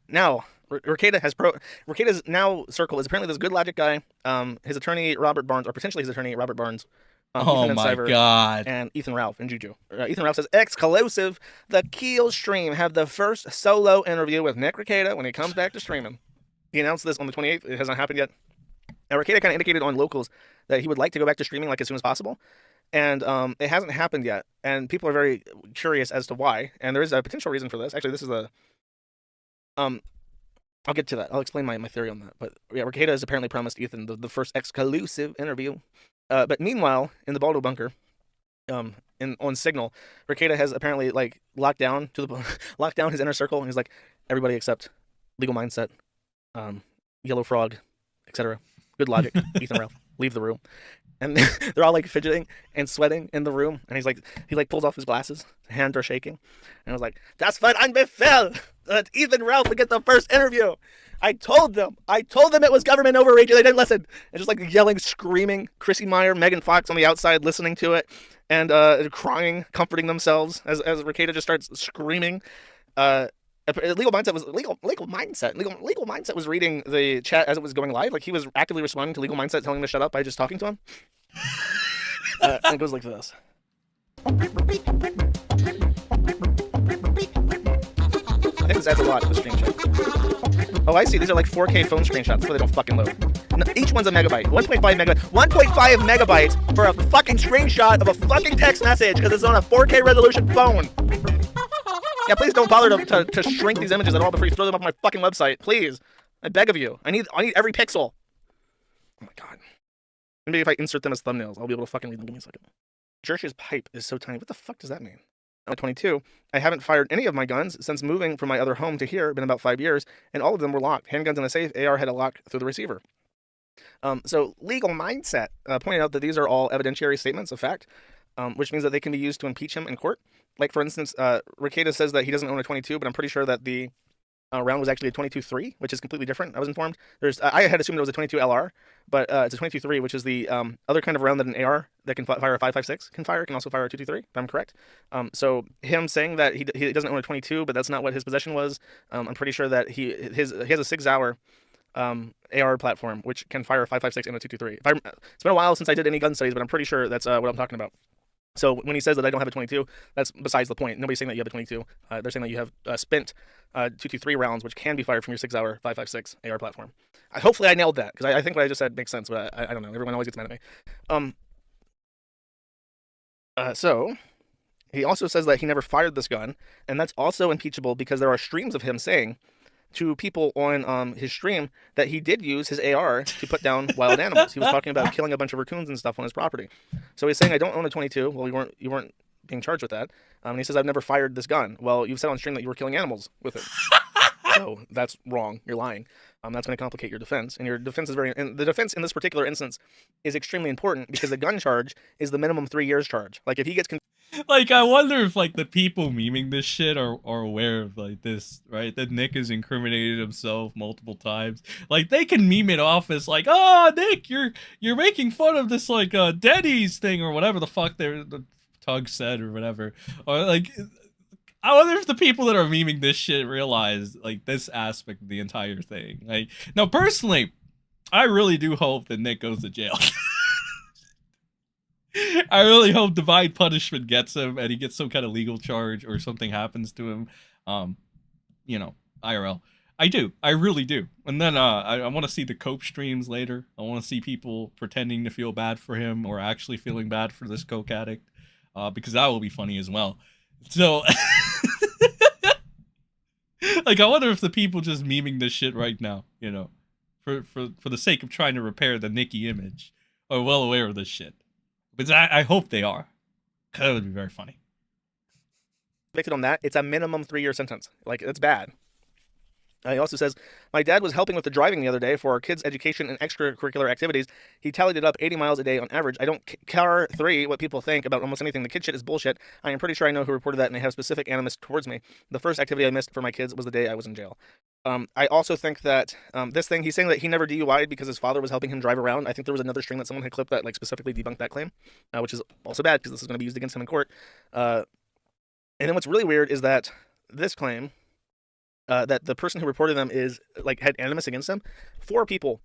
Now, Rekieta's now circle is apparently this good logic guy. His attorney, Robert Barnes, or potentially his attorney, Robert Barnes. Oh my God. And Ethan Ralph and Juju. Ethan Ralph says, exclusive, the Keel stream have the first solo interview with Nick Rekieta when he comes back to streaming. He announced this on the 28th. It has not happened yet. Now, Rekieta kind of indicated on locals that he would like to go back to streaming like as soon as possible. And it hasn't happened yet. And people are very curious as to why. And there is a potential reason for this. Actually, this is a... I'll get to that. I'll explain my theory on that. But yeah, Rekieta has apparently promised Ethan the first exclusive interview. But meanwhile, in the Baldo bunker, on Signal, Rekieta has apparently like locked down his inner circle, and he's like, everybody except Legal Mindset, Yellow Frog, etc. Good logic. Ethan Ralph, leave the room. And they're all like fidgeting and sweating in the room, and he pulls off his glasses, hands are shaking, and I was like, "Das war ein Befehl that Ethan Ralph would get the first interview. I told them it was government overreach, and they didn't listen." And just like yelling, screaming, Chrissy Meyer, Megan Fox on the outside listening to it, and crying, comforting themselves as Rekieta just starts screaming. Legal Mindset was reading the chat as it was going live. Like he was actively responding to Legal Mindset telling him to shut up by just talking to him. And it goes like this. I think this adds a lot to the screenshot. Oh, I see. These are like 4K phone screenshots before they don't fucking load. No, each one's a megabyte. 1.5 megabyte. 1.5 megabytes for a fucking screenshot of a fucking text message because it's on a 4K resolution phone. Yeah, please don't bother to shrink these images at all before you throw them up on my fucking website. Please. I beg of you. I need every pixel. Oh my god. Maybe if I insert them as thumbnails, I'll be able to fucking read them. Give me a second. Church's pipe is so tiny. What the fuck does that mean? At 22, I haven't fired any of my guns since moving from my other home to here. Been about 5 years, and all of them were locked. Handguns in a safe. AR had a lock through the receiver. So legal mindset pointed out that these are all evidentiary statements of fact, which means that they can be used to impeach him in court. Like for instance, Rekieta says that he doesn't own a 22, but I'm pretty sure that the round was actually a 22-3, which is completely different. I was informed. I had assumed it was a 22 LR, but it's a 22-3, which is the other kind of round that an AR that can fire a 5.56 can fire. Can also fire a 2.23, if I'm correct. So him saying that he doesn't own a 22, but that's not what his possession was. I'm pretty sure that he has a 6-hour AR platform which can fire a 5.56 and a 2.23. It's been a while since I did any gun studies, but I'm pretty sure that's what I'm talking about. So when he says that I don't have a 22, that's besides the point. Nobody's saying that you have a 22. They're saying that you have spent 2.23 rounds, which can be fired from your 6-hour 5.56 AR platform. Hopefully I nailed that, because I think what I just said makes sense, but I don't know. Everyone always gets mad at me. So he also says that he never fired this gun, and that's also impeachable because there are streams of him saying to people on his stream that he did use his AR to put down wild animals. He was talking about killing a bunch of raccoons and stuff on his property. So he's saying, I don't own a 22. Well, you weren't being charged with that. And he says, I've never fired this gun. Well, you've said on stream that you were killing animals with it. So that's wrong. You're lying. That's going to complicate your defense. And your defense is and the defense in this particular instance is extremely important because the gun charge is the minimum 3 years charge. Like if he gets like, I wonder if like the people memeing this shit are aware of like this, right? That Nick has incriminated himself multiple times. Like they can meme it off as like, oh Nick, you're making fun of this like Denny's thing or whatever the fuck the Tug said or whatever. Or like I wonder if the people that are memeing this shit realize like this aspect of the entire thing. Like, no, personally, I really do hope that Nick goes to jail. I really hope divine punishment gets him and he gets some kind of legal charge or something happens to him. You know, IRL. I do. I really do. And then I want to see the cope streams later. I want to see people pretending to feel bad for him or actually feeling bad for this coke addict. Because that will be funny as well. So, like, I wonder if the people just memeing this shit right now, you know, for the sake of trying to repair the Nikki image, are well aware of this shit. But I hope they are. Because that would be very funny. convicted on that, it's a minimum 3-year sentence. Like, that's bad. He also says, my dad was helping with the driving the other day for our kids' education and extracurricular activities. He tallied it up 80 miles a day on average. I don't care what people think about almost anything. The kid shit is bullshit. I am pretty sure I know who reported that and they have specific animus towards me. The first activity I missed for my kids was the day I was in jail. I also think that this thing, he's saying that he never DUI'd because his father was helping him drive around. I think there was another string that someone had clipped that like specifically debunked that claim, which is also bad because this is going to be used against him in court. And then what's really weird is that this claim, that the person who reported them is like had animus against them. 4 people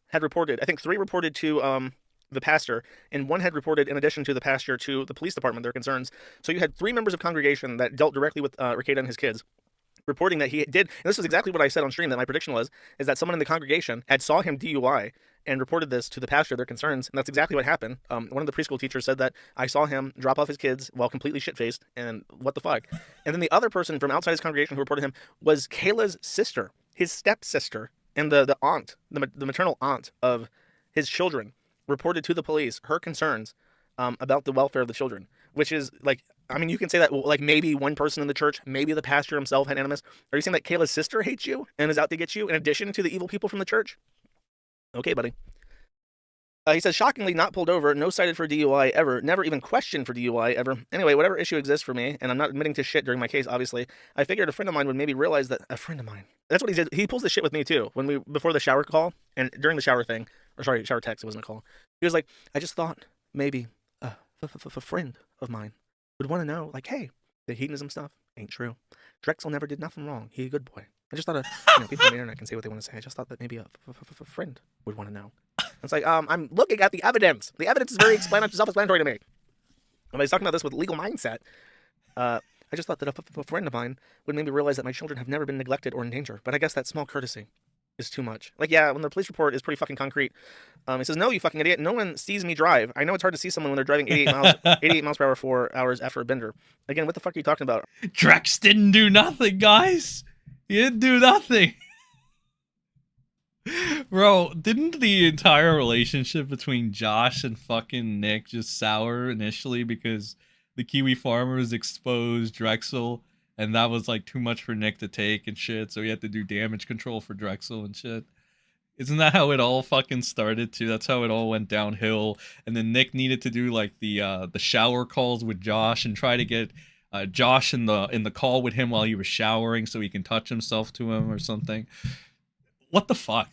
had reported. I think 3 reported to the pastor, and 1 had reported in addition to the pastor to the police department their concerns. So you had 3 members of congregation that dealt directly with Rekieta and his kids, reporting that he did. And this was exactly what I said on stream. That my prediction was is that someone in the congregation had saw him DUI and reported this to the pastor, their concerns, and that's exactly what happened. One of the preschool teachers said that I saw him drop off his kids while completely shit-faced, and what the fuck. And then the other person from outside his congregation who reported him was Kayla's sister, his stepsister, and the aunt, the maternal aunt of his children, reported to the police her concerns about the welfare of the children, which is like, I mean, you can say that like maybe one person in the church, maybe the pastor himself had animus. Are you saying that Kayla's sister hates you and is out to get you in addition to the evil people from the church? Okay, buddy. He says, shockingly not pulled over, no cited for DUI ever, never even questioned for DUI ever. Anyway, whatever issue exists for me, and I'm not admitting to shit during my case, obviously, I figured a friend of mine would maybe realize that, a friend of mine. That's what he did. He pulls this shit with me too. Before the shower call, and during the shower thing, or sorry, shower text, it wasn't a call. He was like, I just thought maybe a friend of mine would want to know, like, hey, the hedonism stuff ain't true. Drexel never did nothing wrong. He's a good boy. I just thought, people on the internet can say what they want to say. I just thought that maybe a friend would want to know. It's like, I'm looking at the evidence. The evidence is very self-explanatory to me. When he's talking about this with legal mindset, I just thought that a friend of mine would maybe realize that my children have never been neglected or in danger. But I guess that small courtesy is too much. Like, yeah, when the police report is pretty fucking concrete. It says, no, you fucking idiot. No one sees me drive. I know it's hard to see someone when they're driving 88 miles per hour 4 hours after a bender. Again, what the fuck are you talking about? Drex didn't do nothing, guys. He didn't do nothing. Bro, didn't the entire relationship between Josh and fucking Nick just sour initially because the Kiwi farmers exposed Drexel and that was like too much for Nick to take and shit, so he had to do damage control for Drexel and shit? Isn't that how it all fucking started too? That's how it all went downhill. And then Nick needed to do like the shower calls with Josh and try to get Josh in the call with him while he was showering so he can touch himself to him or something. What the fuck?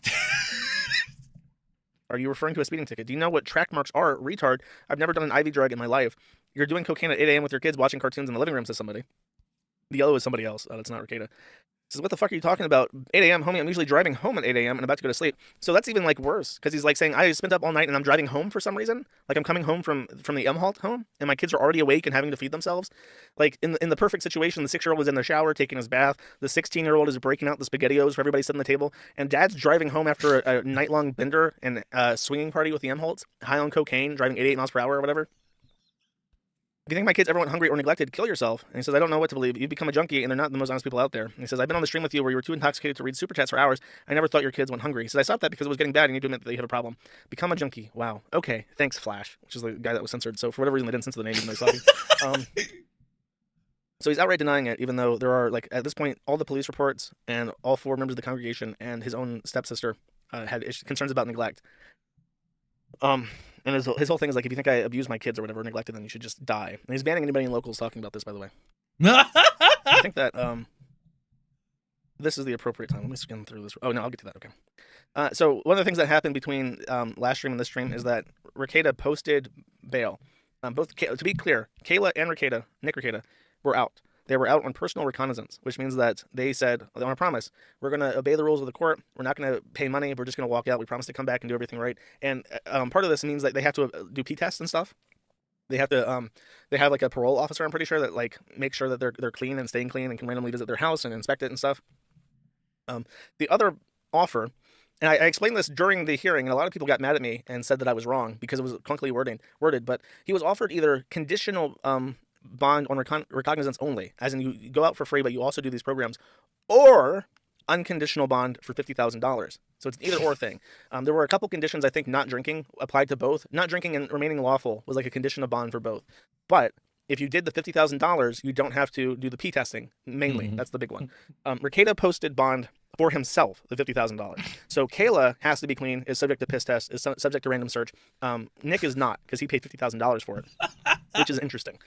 Are you referring to a speeding ticket? Do you know what track marks are? Retard. I've never done an IV drug in my life. You're doing cocaine at 8 a.m. with your kids watching cartoons in the living room, says somebody. The yellow is somebody else. That's not Rekieta. Says, what the fuck are you talking about? 8 a.m., homie, I'm usually driving home at 8 a.m. and about to go to sleep. So that's even like worse, because he's like saying, I spent up all night and I'm driving home for some reason. Like I'm coming home from the M-Halt home, and my kids are already awake and having to feed themselves. Like in the perfect situation, the 6-year-old is in the shower taking his bath. The 16-year-old is breaking out the SpaghettiOs for everybody sitting at the table. And dad's driving home after a night-long bender and swinging party with the M-Halts, high on cocaine, driving 88 miles per hour or whatever. If you think my kids ever went hungry or neglected, kill yourself. And he says, I don't know what to believe. You become a junkie, and they're not the most honest people out there. And he says, I've been on the stream with you where you were too intoxicated to read super chats for hours. I never thought your kids went hungry. He says, I stopped that because it was getting bad, and you do admit that you have a problem. Become a junkie. Wow. Okay. Thanks, Flash, which is the guy that was censored. So for whatever reason, they didn't censor the name even though I saw it. So he's outright denying it, even though there are, like, at this point, all the police reports and all 4 members of the congregation and his own stepsister had concerns about neglect. And his whole thing is like, if you think I abused my kids or whatever, neglected them, you should just die. And he's banning anybody in locals talking about this, by the way. I think that this is the appropriate time. Let me skim through this. Oh, no, I'll get to that. Okay. So one of the things that happened between last stream and this stream is that Rekieta posted bail. To be clear, Kayla and Rekieta, Nick Rekieta, were out. They were out on personal reconnaissance, which means that they said, on a promise, we're going to obey the rules of the court. We're not going to pay money. We're just going to walk out. We promise to come back and do everything right. And part of this means that they have to do P-tests and stuff. They have to, they have like a parole officer, I'm pretty sure, that like makes sure that they're clean and staying clean and can randomly visit their house and inspect it and stuff. The other offer, and I explained this during the hearing, and a lot of people got mad at me and said that I was wrong because it was clunkily worded, but he was offered either conditional bond on recognizance only, as in you go out for free, but you also do these programs, or unconditional bond for $50,000. So it's an either or thing. There were a couple conditions. I think not drinking applied to both. Not drinking and remaining lawful was like a condition of bond for both. But if you did the $50,000, you don't have to do the P testing. Mainly, that's the big one. Rekieta posted bond for himself, the $50,000. So Kayla has to be clean, is subject to piss test, is subject to random search. Nick is not, because he paid $50,000 for it, which is interesting.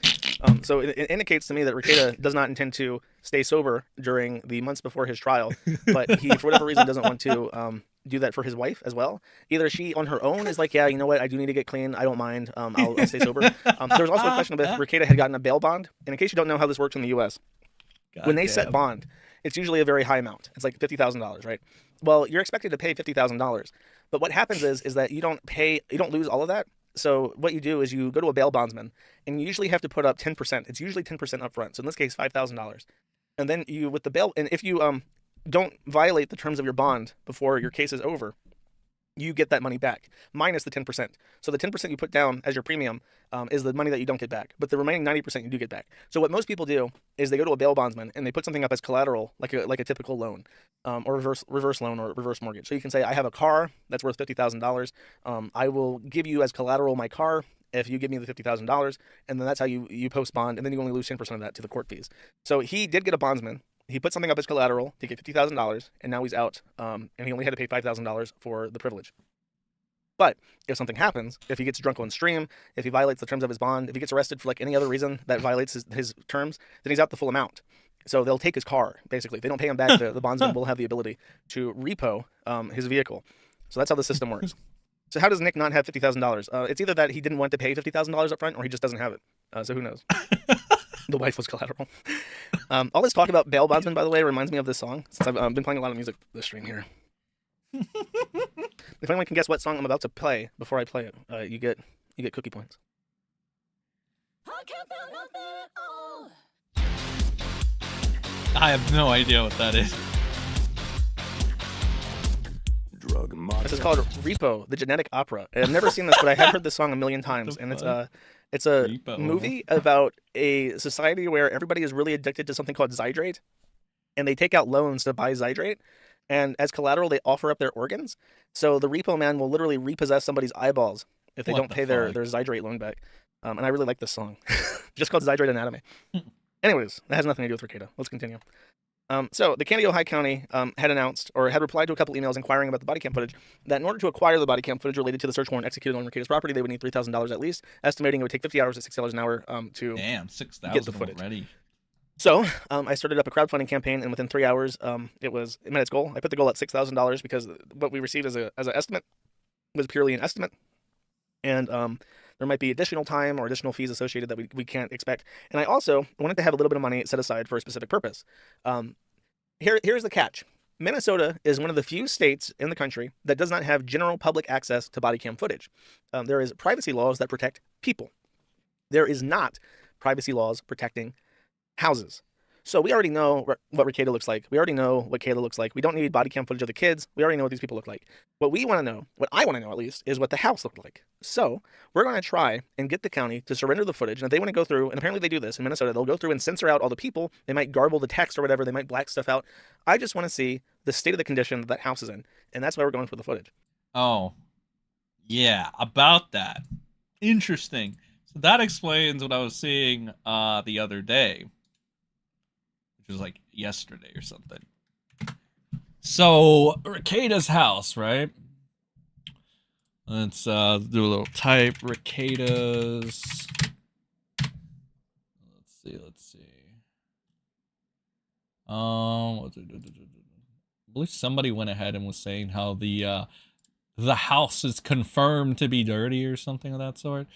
So it indicates to me that Rekieta does not intend to stay sober during the months before his trial, but he, for whatever reason, doesn't want to do that for his wife as well. Either she, on her own, is like, yeah, you know what, I do need to get clean. I don't mind. I'll stay sober. There's also a question of if Rekieta had gotten a bail bond. And in case you don't know how this works in the U.S., when they set bond, it's usually a very high amount. It's like $50,000, right? Well, you're expected to pay $50,000. But what happens is that you don't lose all of that. So what you do is you go to a bail bondsman, and you usually have to put up 10%. It's usually 10% up front. So in this case, $5,000. And then you, with the bail, and if you don't violate the terms of your bond before your case is over, you get that money back, minus the 10%. So the 10% you put down as your premium is the money that you don't get back, but the remaining 90% you do get back. So what most people do is they go to a bail bondsman and they put something up as collateral, like a typical loan, or reverse loan or reverse mortgage. So you can say, I have a car that's worth $50,000. I will give you as collateral my car if you give me the $50,000, and then that's how you post bond, and then you only lose 10% of that to the court fees. So he did get a bondsman. He put something up as collateral to get $50,000, and now he's out, and he only had to pay $5,000 for the privilege. But if something happens, if he gets drunk on stream, if he violates the terms of his bond, if he gets arrested for like any other reason that violates his terms, then he's out the full amount. So they'll take his car, basically. If they don't pay him back, the bondsman will have the ability to repo his vehicle. So that's how the system works. So how does Nick not have $50,000? It's either that he didn't want to pay $50,000 up front, or he just doesn't have it. So who knows? The wife was collateral. All this talk about bail bondsman, by the way, reminds me of this song, since I've been playing a lot of music this stream here. If anyone can guess what song I'm about to play before I play it, you get cookie points. I have no idea what that is. This is called Repo, the Genetic Opera. And I've never seen this, but I have heard this song a million times. And it's a Repo. movie about a society where everybody is really addicted to something called Zydrate, and they take out loans to buy Zydrate. And as collateral, they offer up their organs. So the repo man will literally repossess somebody's eyeballs if they don't pay their Zydrate loan back. And I really like this song. Just called Zydrate Anatomy. Anyways, that has nothing to do with Rekieta. Let's continue. So the Candy, Ohio County had announced or had replied to a couple emails inquiring about the body cam footage that in order to acquire the body cam footage related to the search warrant executed on Rekieta's property, they would need $3,000 at least, estimating it would take 50 hours at $6 an hour to get the footage. Already. So I started up a crowdfunding campaign, and within 3 hours, it met its goal. I put the goal at $6,000 because what we received as an estimate was purely an estimate, and there might be additional time or additional fees associated that we can't expect. And I also wanted to have a little bit of money set aside for a specific purpose. Here's the catch. Minnesota is one of the few states in the country that does not have general public access to body cam footage. There is privacy laws that protect people. There is not privacy laws protecting houses. So we already know what Rekieta looks like. We already know what Kayla looks like. We don't need body cam footage of the kids. We already know what these people look like. What we want to know, what I want to know at least, is what the house looked like. So we're going to try and get the county to surrender the footage. And if they want to go through, and apparently they do this in Minnesota, they'll go through and censor out all the people. They might garble the text or whatever. They might black stuff out. I just want to see the state of the condition that house is in. And that's why we're going for the footage. Oh, yeah, about that. Interesting. So that explains what I was seeing the other day. Which was like yesterday or something. So, Rekieta's house, right? Let's do a little type. Rekieta's. Let's see. I believe somebody went ahead and was saying how the house is confirmed to be dirty or something of that sort.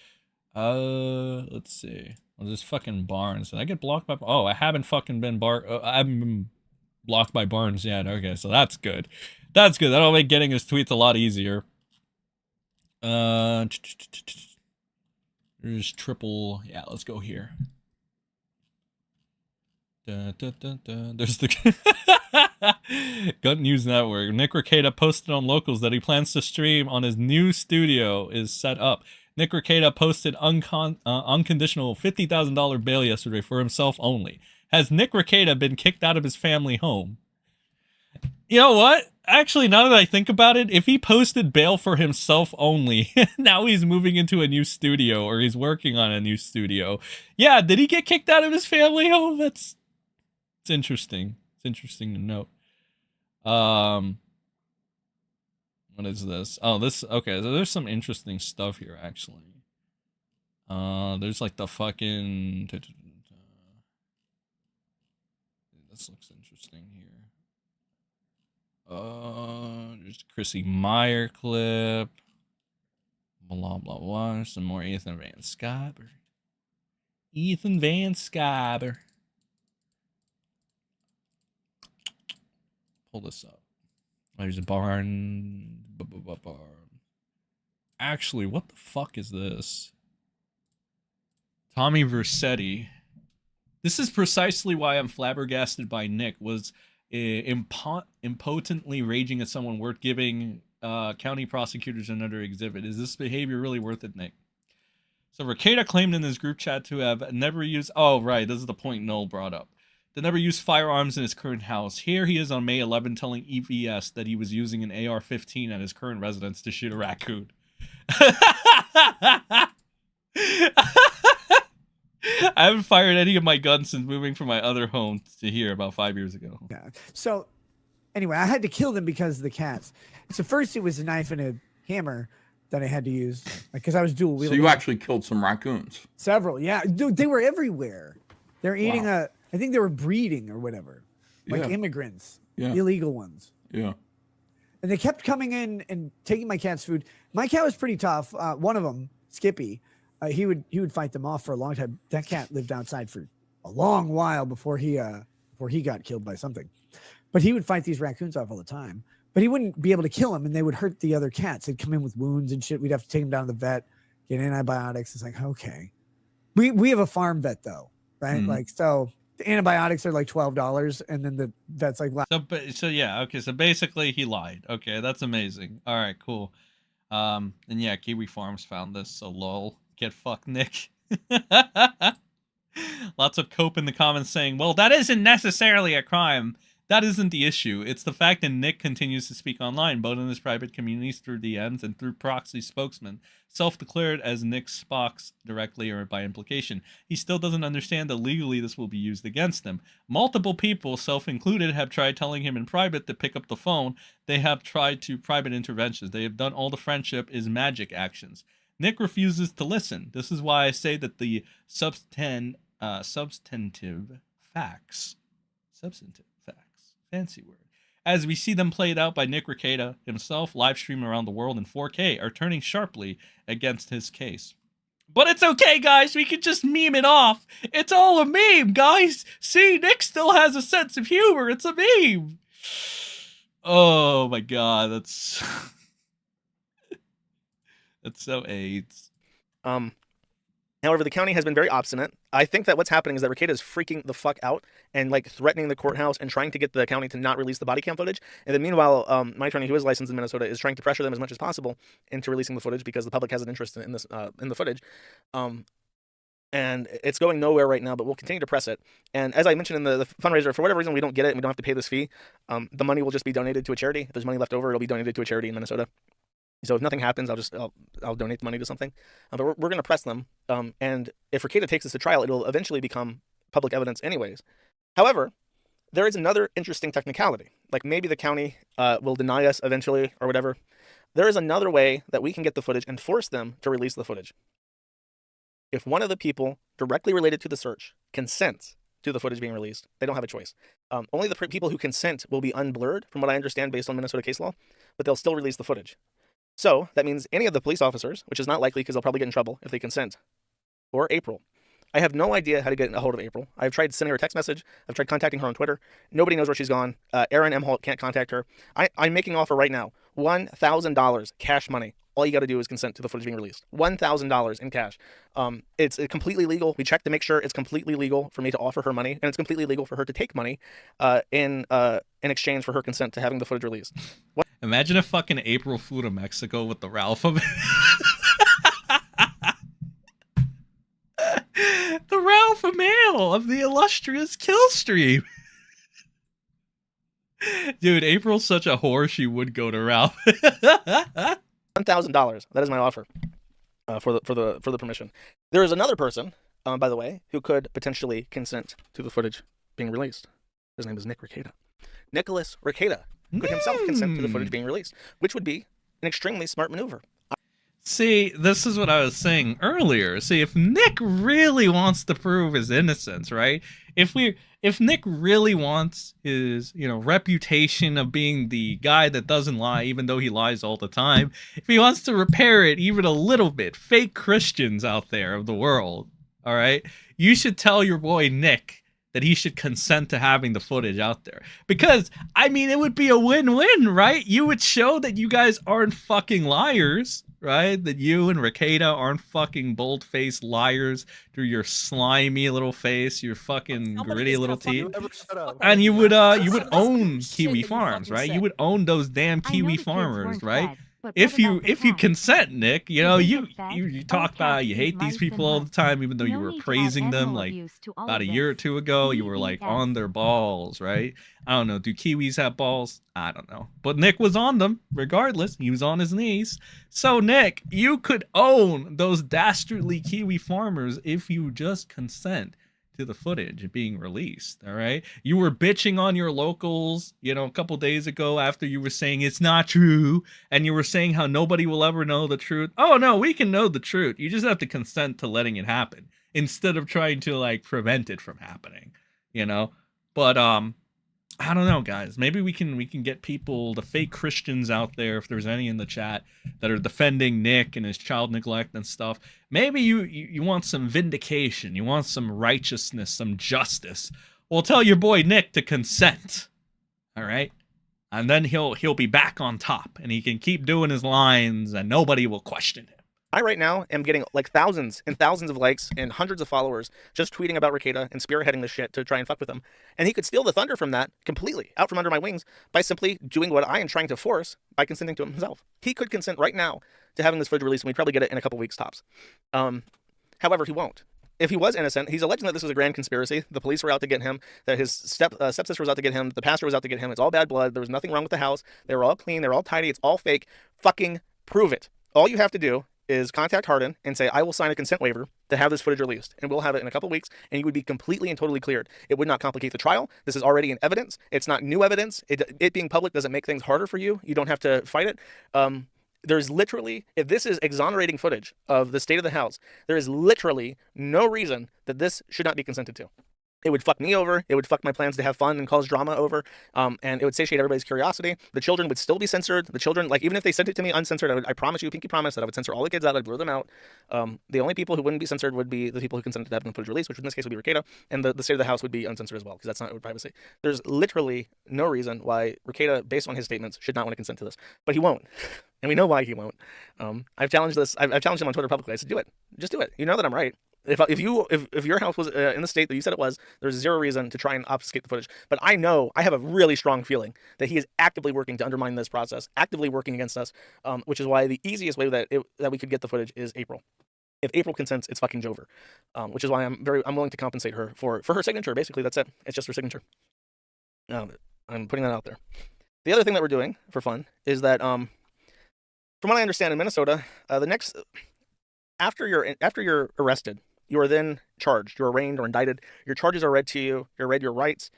Let's see. Well, this fucking Barnes. Did I get blocked by? Oh, I haven't fucking been I haven't been blocked by Barnes yet. Okay, so that's good. That's good. That'll make getting his tweets a lot easier. There's triple. Yeah, let's go here. There's the Gun News Network. Nick Rekieta posted on Locals that he plans to stream on his new studio is set up. Nick Rekieta posted unconditional $50,000 bail yesterday for himself only. Has Nick Rekieta been kicked out of his family home? You know what? Actually, now that I think about it, if he posted bail for himself only, now he's moving into a new studio or he's working on a new studio. Yeah, did he get kicked out of his family home? It's interesting. It's interesting to note. What is this? Oh, this, okay, so there's some interesting stuff here, actually. There's like the fucking... This looks interesting here. There's Chrissy Meyer clip. Blah, blah, blah. Some more Ethan Van Sciver. Ethan Van Sciver. Pull this up. There's a barn. Actually, what the fuck is this? Tommy Vercetti. This is precisely why I'm flabbergasted by Nick. Was impotently raging at someone worth giving county prosecutors another exhibit. Is this behavior really worth it, Nick? So Rekieta claimed in his group chat to have never used... Oh, right. This is the point Noel brought up. They never used firearms in his current house. Here he is on May 11 telling EVS that he was using an AR-15 at his current residence to shoot a raccoon. I haven't fired any of my guns since moving from my other home to here about 5 years ago. Yeah. So anyway, I had to kill them because of the cats. So first it was a knife and a hammer that I had to use because I was dual wielding. So you actually killed some raccoons? Several, yeah. Dude, they were everywhere. They're eating I think they were breeding or whatever, like immigrants, illegal ones. Yeah. And they kept coming in and taking my cat's food. My cat was pretty tough. One of them, Skippy, he would fight them off for a long time. That cat lived outside for a long while before he got killed by something. But he would fight these raccoons off all the time. But he wouldn't be able to kill them, and they would hurt the other cats. They'd come in with wounds and shit. We'd have to take them down to the vet, get antibiotics. It's like, okay. We have a farm vet though, right? Mhm. Like, so the antibiotics are like $12, and then the vet's like, So yeah, okay. So basically, he lied. Okay, that's amazing. All right, cool. And yeah, Kiwi Farms found this. So lol, get fucked, Nick. Lots of cope in the comments saying, "Well, that isn't necessarily a crime. That isn't the issue. It's the fact that Nick continues to speak online, both in his private communities through DMs and through proxy spokesmen, self-declared as Nick Spock's directly or by implication. He still doesn't understand that legally this will be used against him. Multiple people, self-included, have tried telling him in private to pick up the phone. They have tried to private interventions. They have done all the friendship is magic actions. Nick refuses to listen. This is why I say that the substantive facts, fancy word, as we see them played out by Nick Rekieta himself, live stream around the world in 4K, are turning sharply against his case. But it's okay, guys. We can just meme it off. It's all a meme, guys. See, Nick still has a sense of humor. It's a meme. Oh my god, that's that's so AIDS. However, the county has been very obstinate. I think that what's happening is that Rekieta is freaking the fuck out and like threatening the courthouse and trying to get the county to not release the body cam footage. And then meanwhile, my attorney, who is licensed in Minnesota, is trying to pressure them as much as possible into releasing the footage because the public has an interest in this in the footage. And it's going nowhere right now, but we'll continue to press it. And as I mentioned in the fundraiser, for whatever reason we don't get it and we don't have to pay this fee, the money will just be donated to a charity. If there's money left over, it'll be donated to a charity in Minnesota. So if nothing happens, I'll donate the money to something. But we're going to press them. And if Rekieta takes this to trial, it'll eventually become public evidence anyways. However, there is another interesting technicality. Like maybe the county will deny us eventually or whatever. There is another way that we can get the footage and force them to release the footage. If one of the people directly related to the search consents to the footage being released, they don't have a choice. Only the people who consent will be unblurred, from what I understand, based on Minnesota case law, but they'll still release the footage. So that means any of the police officers, which is not likely because they'll probably get in trouble if they consent, or April. I have no idea how to get a hold of April. I've tried sending her a text message. I've tried contacting her on Twitter. Nobody knows where she's gone. Aaron M. Holt can't contact her. I'm making an offer right now. $1,000 cash money. All you got to do is consent to the footage being released. $1,000 in cash. It's completely legal. We checked to make sure it's completely legal for me to offer her money, and it's completely legal for her to take money in exchange for her consent to having the footage released. What? Imagine if fucking April flew to Mexico with the Ralph of the Ralph Amail of the illustrious Killstream. Dude, April's such a whore, she would go to Ralph. $1,000. That is my offer for the permission. There is another person, by the way, who could potentially consent to the footage being released. His name is Nick Rekieta. Nicholas Rekieta could himself consent to the footage being released, which would be an extremely smart maneuver. See, this is what I was saying earlier. See, if Nick really wants to prove his innocence, right? If Nick really wants his, reputation of being the guy that doesn't lie, even though he lies all the time, if he wants to repair it even a little bit, fake Christians out there of the world, all right, you should tell your boy Nick that he should consent to having the footage out there. Because, I mean, it would be a win-win, right? You would show that you guys aren't fucking liars, right? That you and Rekieta aren't fucking bold-faced liars through your slimy little face, your fucking gritty little teeth. And you would own Kiwi Farms, right? You would own those damn Kiwi farmers, right? If you consent, Nick, you talk about you hate these people all the time, even though you were praising them like about a year or two ago. You were like on their balls, right? I don't know. Do Kiwis have balls? I don't know. But Nick was on them regardless. He was on his knees. So Nick, you could own those dastardly Kiwi farmers if you just consent to the footage being released. All right, you were bitching on your locals, a couple days ago after you were saying it's not true, and you were saying how nobody will ever know the truth. Oh no, we can know the truth. You just have to consent to letting it happen instead of trying to like prevent it from happening. But I don't know, guys. Maybe we can get people, the fake Christians out there, if there's any in the chat, that are defending Nick and his child neglect and stuff. Maybe you want some vindication. You want some righteousness, some justice. Well, tell your boy Nick to consent. All right? And then he'll be back on top, and he can keep doing his lines, and nobody will question him. I right now am getting like thousands and thousands of likes and hundreds of followers just tweeting about Rekieta and spearheading this shit to try and fuck with him. And he could steal the thunder from that completely out from under my wings by simply doing what I am trying to force by consenting to himself. He could consent right now to having this footage released, and we'd probably get it in a couple weeks tops. However, he won't. If he was innocent, he's alleging that this was a grand conspiracy. The police were out to get him, that his stepsister was out to get him, the pastor was out to get him. It's all bad blood. There was nothing wrong with the house. They were all clean. They were all tidy. It's all fake. Fucking prove it. All you have to do is contact Hardin and say, I will sign a consent waiver to have this footage released, and we'll have it in a couple weeks, and you would be completely and totally cleared. It would not complicate the trial. This is already in evidence. It's not new evidence. It being public doesn't make things harder for you. You don't have to fight it. There's literally, if this is exonerating footage of the state of the house, there is literally no reason that this should not be consented to. It would fuck me over. It would fuck my plans to have fun and cause drama over. And it would satiate everybody's curiosity. The children would still be censored. The children, like, even if they sent it to me uncensored, I promise you, pinky promise, that I would censor all the kids out. I'd blur them out. The only people who wouldn't be censored would be the people who consented to having the footage released, which in this case would be Rekieta. And the state of the house would be uncensored as well, because that's not privacy. There's literally no reason why Rekieta, based on his statements, should not want to consent to this. But he won't. And we know why he won't. I've challenged this. I've challenged him on Twitter publicly. I said, do it. Just do it. You know that I'm right. If your house was in the state that you said it was, there's zero reason to try and obfuscate the footage. But I know, I have a really strong feeling that he is actively working to undermine this process, actively working against us, which is why the easiest way that we could get the footage is April. If April consents, it's fucking Jover, which is why I'm willing to compensate her for her signature. Basically, that's it. It's just her signature. I'm putting that out there. The other thing that we're doing for fun is that, from what I understand in Minnesota, after you're arrested, you are then charged. You're arraigned or indicted. Your charges are read to you. You're read your rights.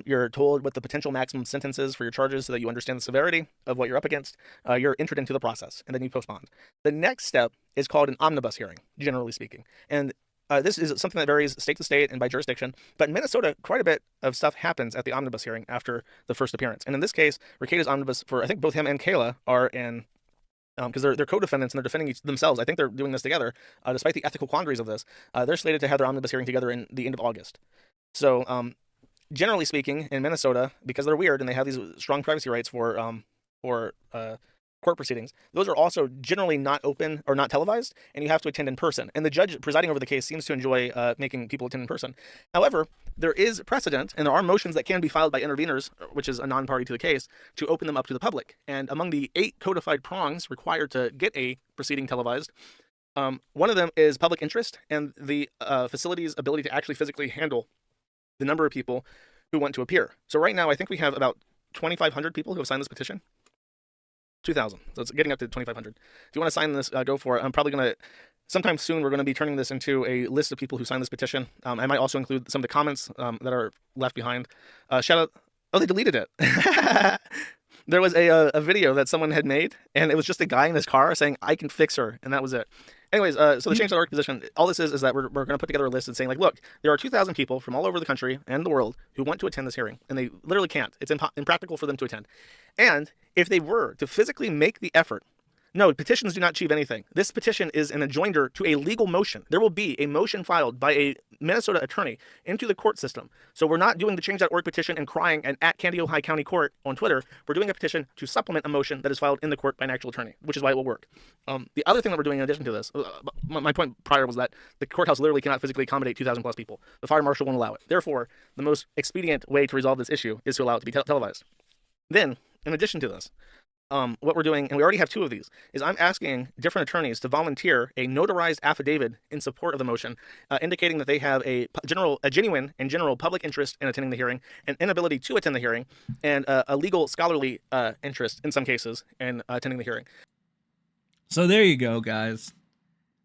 You're told what the potential maximum sentences for your charges so that you understand the severity of what you're up against. You're entered into the process, and then you post bond. The next step is called an omnibus hearing, generally speaking. And this is something that varies state to state and by jurisdiction. But in Minnesota, quite a bit of stuff happens at the omnibus hearing after the first appearance. And in this case, Rekieta's omnibus for, I think, both him and Kayla are in... because they're co-defendants and they're defending themselves. I think they're doing this together, despite the ethical quandaries of this. They're slated to have their omnibus hearing together in the end of August. So, generally speaking, in Minnesota, because they're weird and they have these strong privacy rights for court proceedings, those are also generally not open or not televised, and you have to attend in person. And the judge presiding over the case seems to enjoy making people attend in person. However, there is precedent, and there are motions that can be filed by interveners, which is a non-party to the case, to open them up to the public. And among the 8 codified prongs required to get a proceeding televised, one of them is public interest and the facility's ability to actually physically handle the number of people who want to appear. So right now, I think we have about 2,500 people who have signed this petition. 2,000. So it's getting up to 2,500. If you want to sign this, go for it. I'm probably going to, sometime soon, we're going to be turning this into a list of people who signed this petition. I might also include some of the comments that are left behind. Shout out, oh, they deleted it. There was a video that someone had made, and it was just a guy in his car saying, I can fix her, and that was it. Anyways, so the change.org position, all this is that we're going to put together a list and saying, like, look, there are 2,000 people from all over the country and the world who want to attend this hearing, and they literally can't. It's impractical for them to attend. And if they were to physically make the effort, no, petitions do not achieve anything. This petition is an adjoinder to a legal motion. There will be a motion filed by a Minnesota attorney into the court system. So we're not doing the change.org petition and crying and at Candy High County Court on Twitter. We're doing a petition to supplement a motion that is filed in the court by an actual attorney, which is why it will work. The other thing that we're doing in addition to this, my point prior was that the courthouse literally cannot physically accommodate 2,000 plus people. The fire marshal won't allow it. Therefore, the most expedient way to resolve this issue is to allow it to be televised. Then, in addition to this, what we're doing, and we already have 2 of these, is I'm asking different attorneys to volunteer a notarized affidavit in support of the motion, indicating that they have a genuine and general public interest in attending the hearing, an inability to attend the hearing, and a legal scholarly interest in some cases in attending the hearing. So there you go, guys.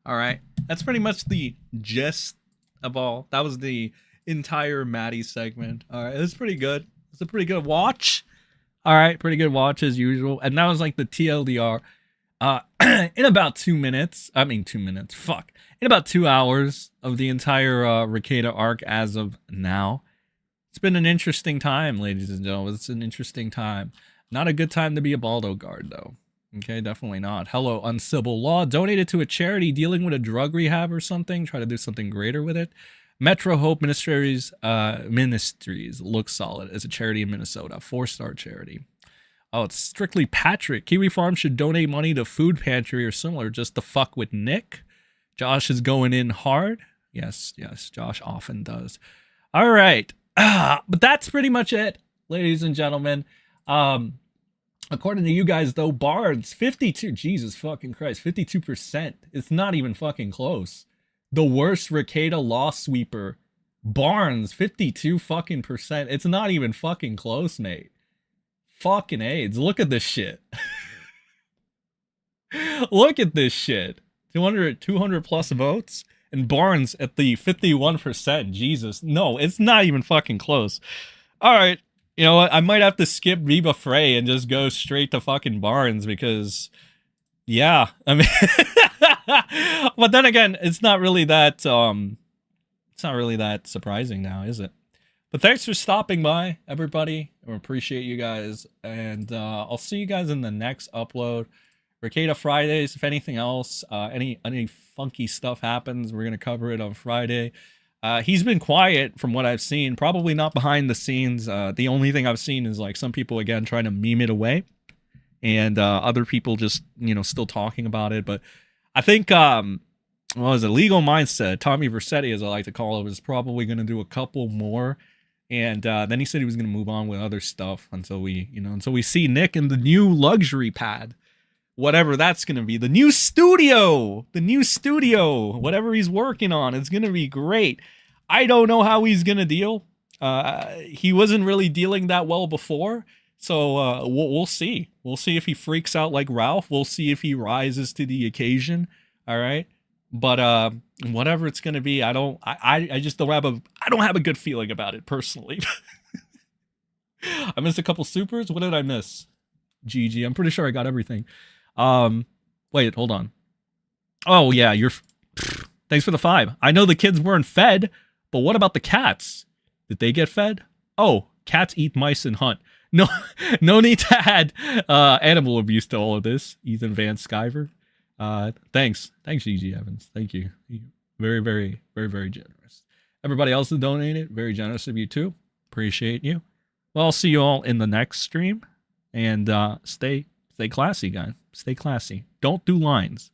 All right, that's pretty much the gist of all. That was the entire Maddie segment. All right, it was pretty good. It's a pretty good watch. All right, pretty good watch as usual. And that was like the TLDR. In about 2 minutes, fuck. In about 2 hours of the entire Rekieta arc as of now. It's been an interesting time, ladies and gentlemen. It's an interesting time. Not a good time to be a Baldo guard, though. Okay, definitely not. Hello, Uncivil Law. Donated to a charity dealing with a drug rehab or something. Try to do something greater with it. Metro Hope Ministries looks solid as a charity in Minnesota. 4-star charity. Oh, it's strictly Patrick. Kiwi Farm should donate money to food pantry or similar just to fuck with Nick. Josh is going in hard. Yes, Josh often does. All right. But that's pretty much it, ladies and gentlemen. According to you guys, though, Barnes, 52, Jesus fucking Christ, 52%. It's not even fucking close. The worst Rekieta Law sweeper, Barnes, 52 fucking percent. It's not even fucking close, mate. Fucking AIDS. Look at this shit. Look at this shit. 200 plus votes. And Barnes at the 51%. Jesus. No, it's not even fucking close. All right. You know what? I might have to skip Viva Frey and just go straight to fucking Barnes because, yeah. I mean, but then again, it's not really that surprising now, is it? But thanks for stopping by, everybody. I appreciate you guys. And I'll see you guys in the next upload. Rekieta Fridays, if anything else, any funky stuff happens, we're going to cover it on Friday. He's been quiet from what I've seen, probably not behind the scenes. The only thing I've seen is like some people, again, trying to meme it away. And other people just, you know, still talking about it. But I think, well, as a legal mindset, Tommy Vercetti, as I like to call it, was probably going to do a couple more. And then he said he was going to move on with other stuff until we see Nick in the new luxury pad, whatever that's going to be, the new studio, whatever he's working on. It's going to be great. I don't know how he's going to deal. He wasn't really dealing that well before. So we'll see. We'll see if he freaks out like Ralph. We'll see if he rises to the occasion. All right. But whatever it's gonna be, I just don't have a good feeling about it personally. I missed a couple supers. What did I miss? GG. I'm pretty sure I got everything. Wait, hold on. Oh yeah, thanks for the 5. I know the kids weren't fed, but what about the cats? Did they get fed? Oh, cats eat mice and hunt. No need to add animal abuse to all of this. Ethan Van Skyver. Thanks GG Evans. Thank you. Very, very, very, very generous. Everybody else who donated, very generous of you too. Appreciate you. Well, I'll see you all in the next stream, and stay classy, guys. Stay classy. Don't do lines.